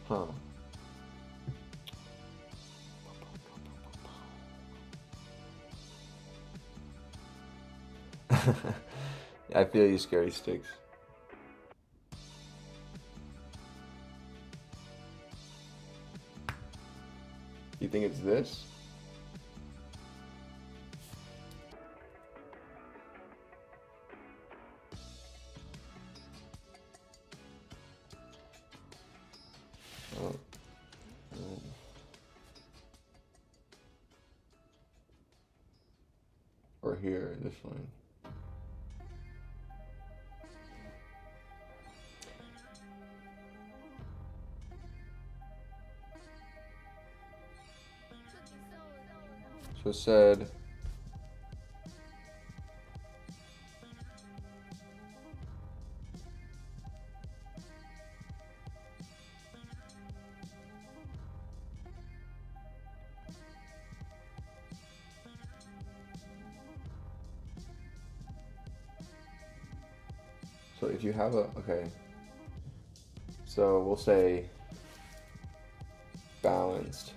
Huh. I feel you, Scary Sticks. You think it's this? Oh. Oh. Or here, this line. So it said so if you have a, okay, so we'll say balanced.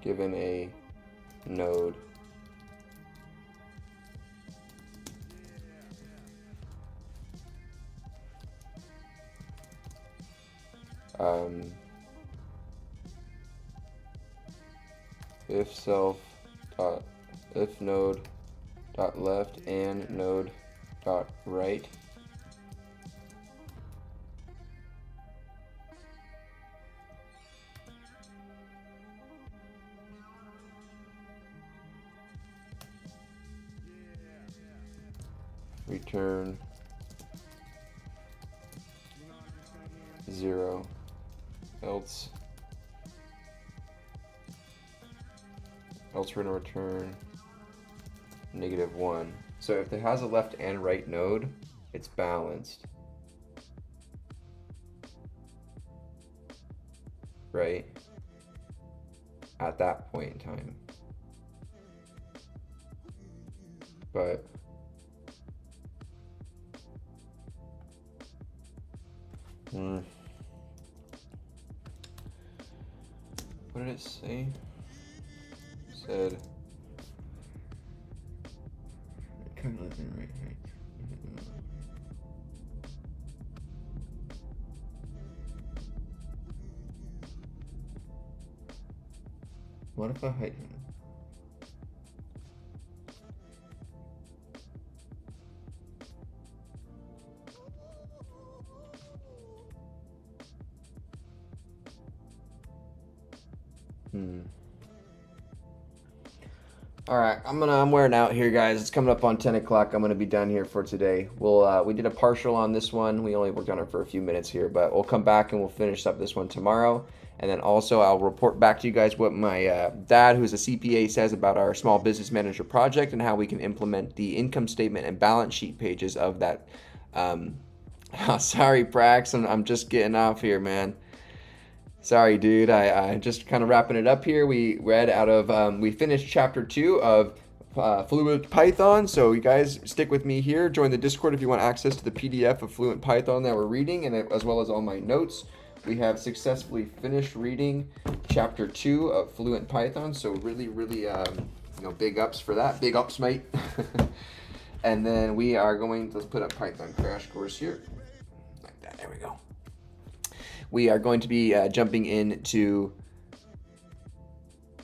Given a node if self dot if node dot left and node dot right return 0, else we're going to return -1. So if it has a left and right node, it's balanced, right? At that point in time. But what did it say? It said kind of living right. What if I hide him? All right, I'm wearing out here, guys. It's coming up on 10 o'clock. I'm gonna be done here for today. We did a partial on this one. We only worked on it for a few minutes here, but we'll come back and we'll finish up this one tomorrow. And then also I'll report back to you guys what my dad, who's a CPA, says about our small business manager project and how we can implement the income statement and balance sheet pages of that. Sorry, Prax, I'm just getting off here, man. Sorry, dude. I just kind of wrapping it up here. We read out of, we finished chapter 2 of Fluent Python. So you guys stick with me here. Join the Discord if you want access to the PDF of Fluent Python that we're reading, and as well as all my notes. We have successfully finished reading chapter 2 of Fluent Python. So really, big ups for that. Big ups, mate. And then we are going to put up Python crash course here. Like that. There we go. We are going to be jumping into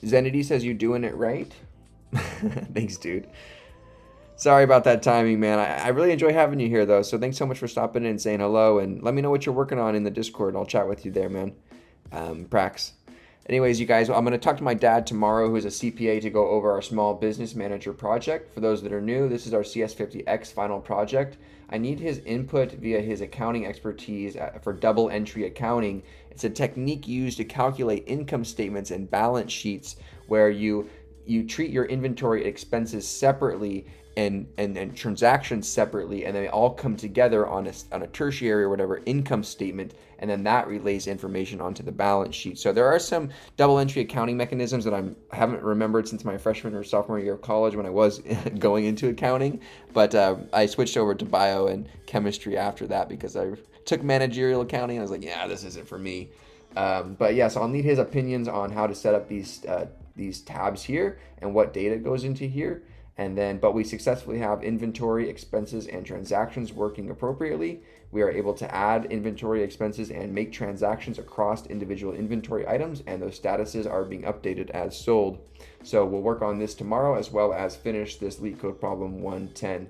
Zenity says you're doing it right. Thanks, dude. Sorry about that timing, man. I really enjoy having you here, though. So thanks so much for stopping in and saying hello. And let me know what you're working on in the Discord. I'll chat with you there, man. Prax. Anyways, you guys, I'm going to talk to my dad tomorrow, who's a CPA, to go over our small business manager project. For those that are new, this is our CS50X final project. I need his input via his accounting expertise for double entry accounting. It's a technique used to calculate income statements and balance sheets where you you treat your inventory expenses separately and transactions separately, and they all come together on a tertiary or whatever income statement, and then that relays information onto the balance sheet. So there are some double entry accounting mechanisms that I haven't remembered since my freshman or sophomore year of college when I was going into accounting, but I switched over to bio and chemistry after that because I took managerial accounting and I was like, yeah, this isn't for me. But yeah, so I'll need his opinions on how to set up these tabs here and what data goes into here. And then, but we successfully have inventory, expenses, and transactions working appropriately. We are able to add inventory, expenses, and make transactions across individual inventory items, and those statuses are being updated as sold. So we'll work on this tomorrow as well as finish this Leet code problem 110.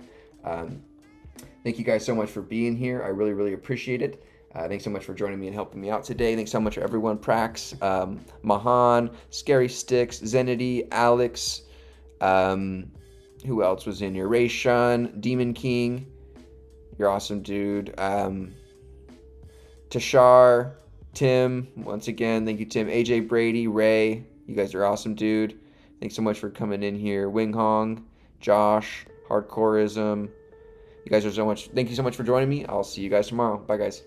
Thank you guys so much for being here. I really, really appreciate it. Thanks so much for joining me and helping me out today. Thanks so much for everyone. Prax, Mahan, Scary Sticks, Zenity, Alex, who else was in here? Rayshawn, Demon King, you're awesome, dude. Tashar, Tim, once again, thank you, Tim. AJ Brady, Ray, you guys are awesome, dude. Thanks so much for coming in here. Wing Hong, Josh, Hardcoreism. You guys are so much. Thank you so much for joining me. I'll see you guys tomorrow. Bye, guys.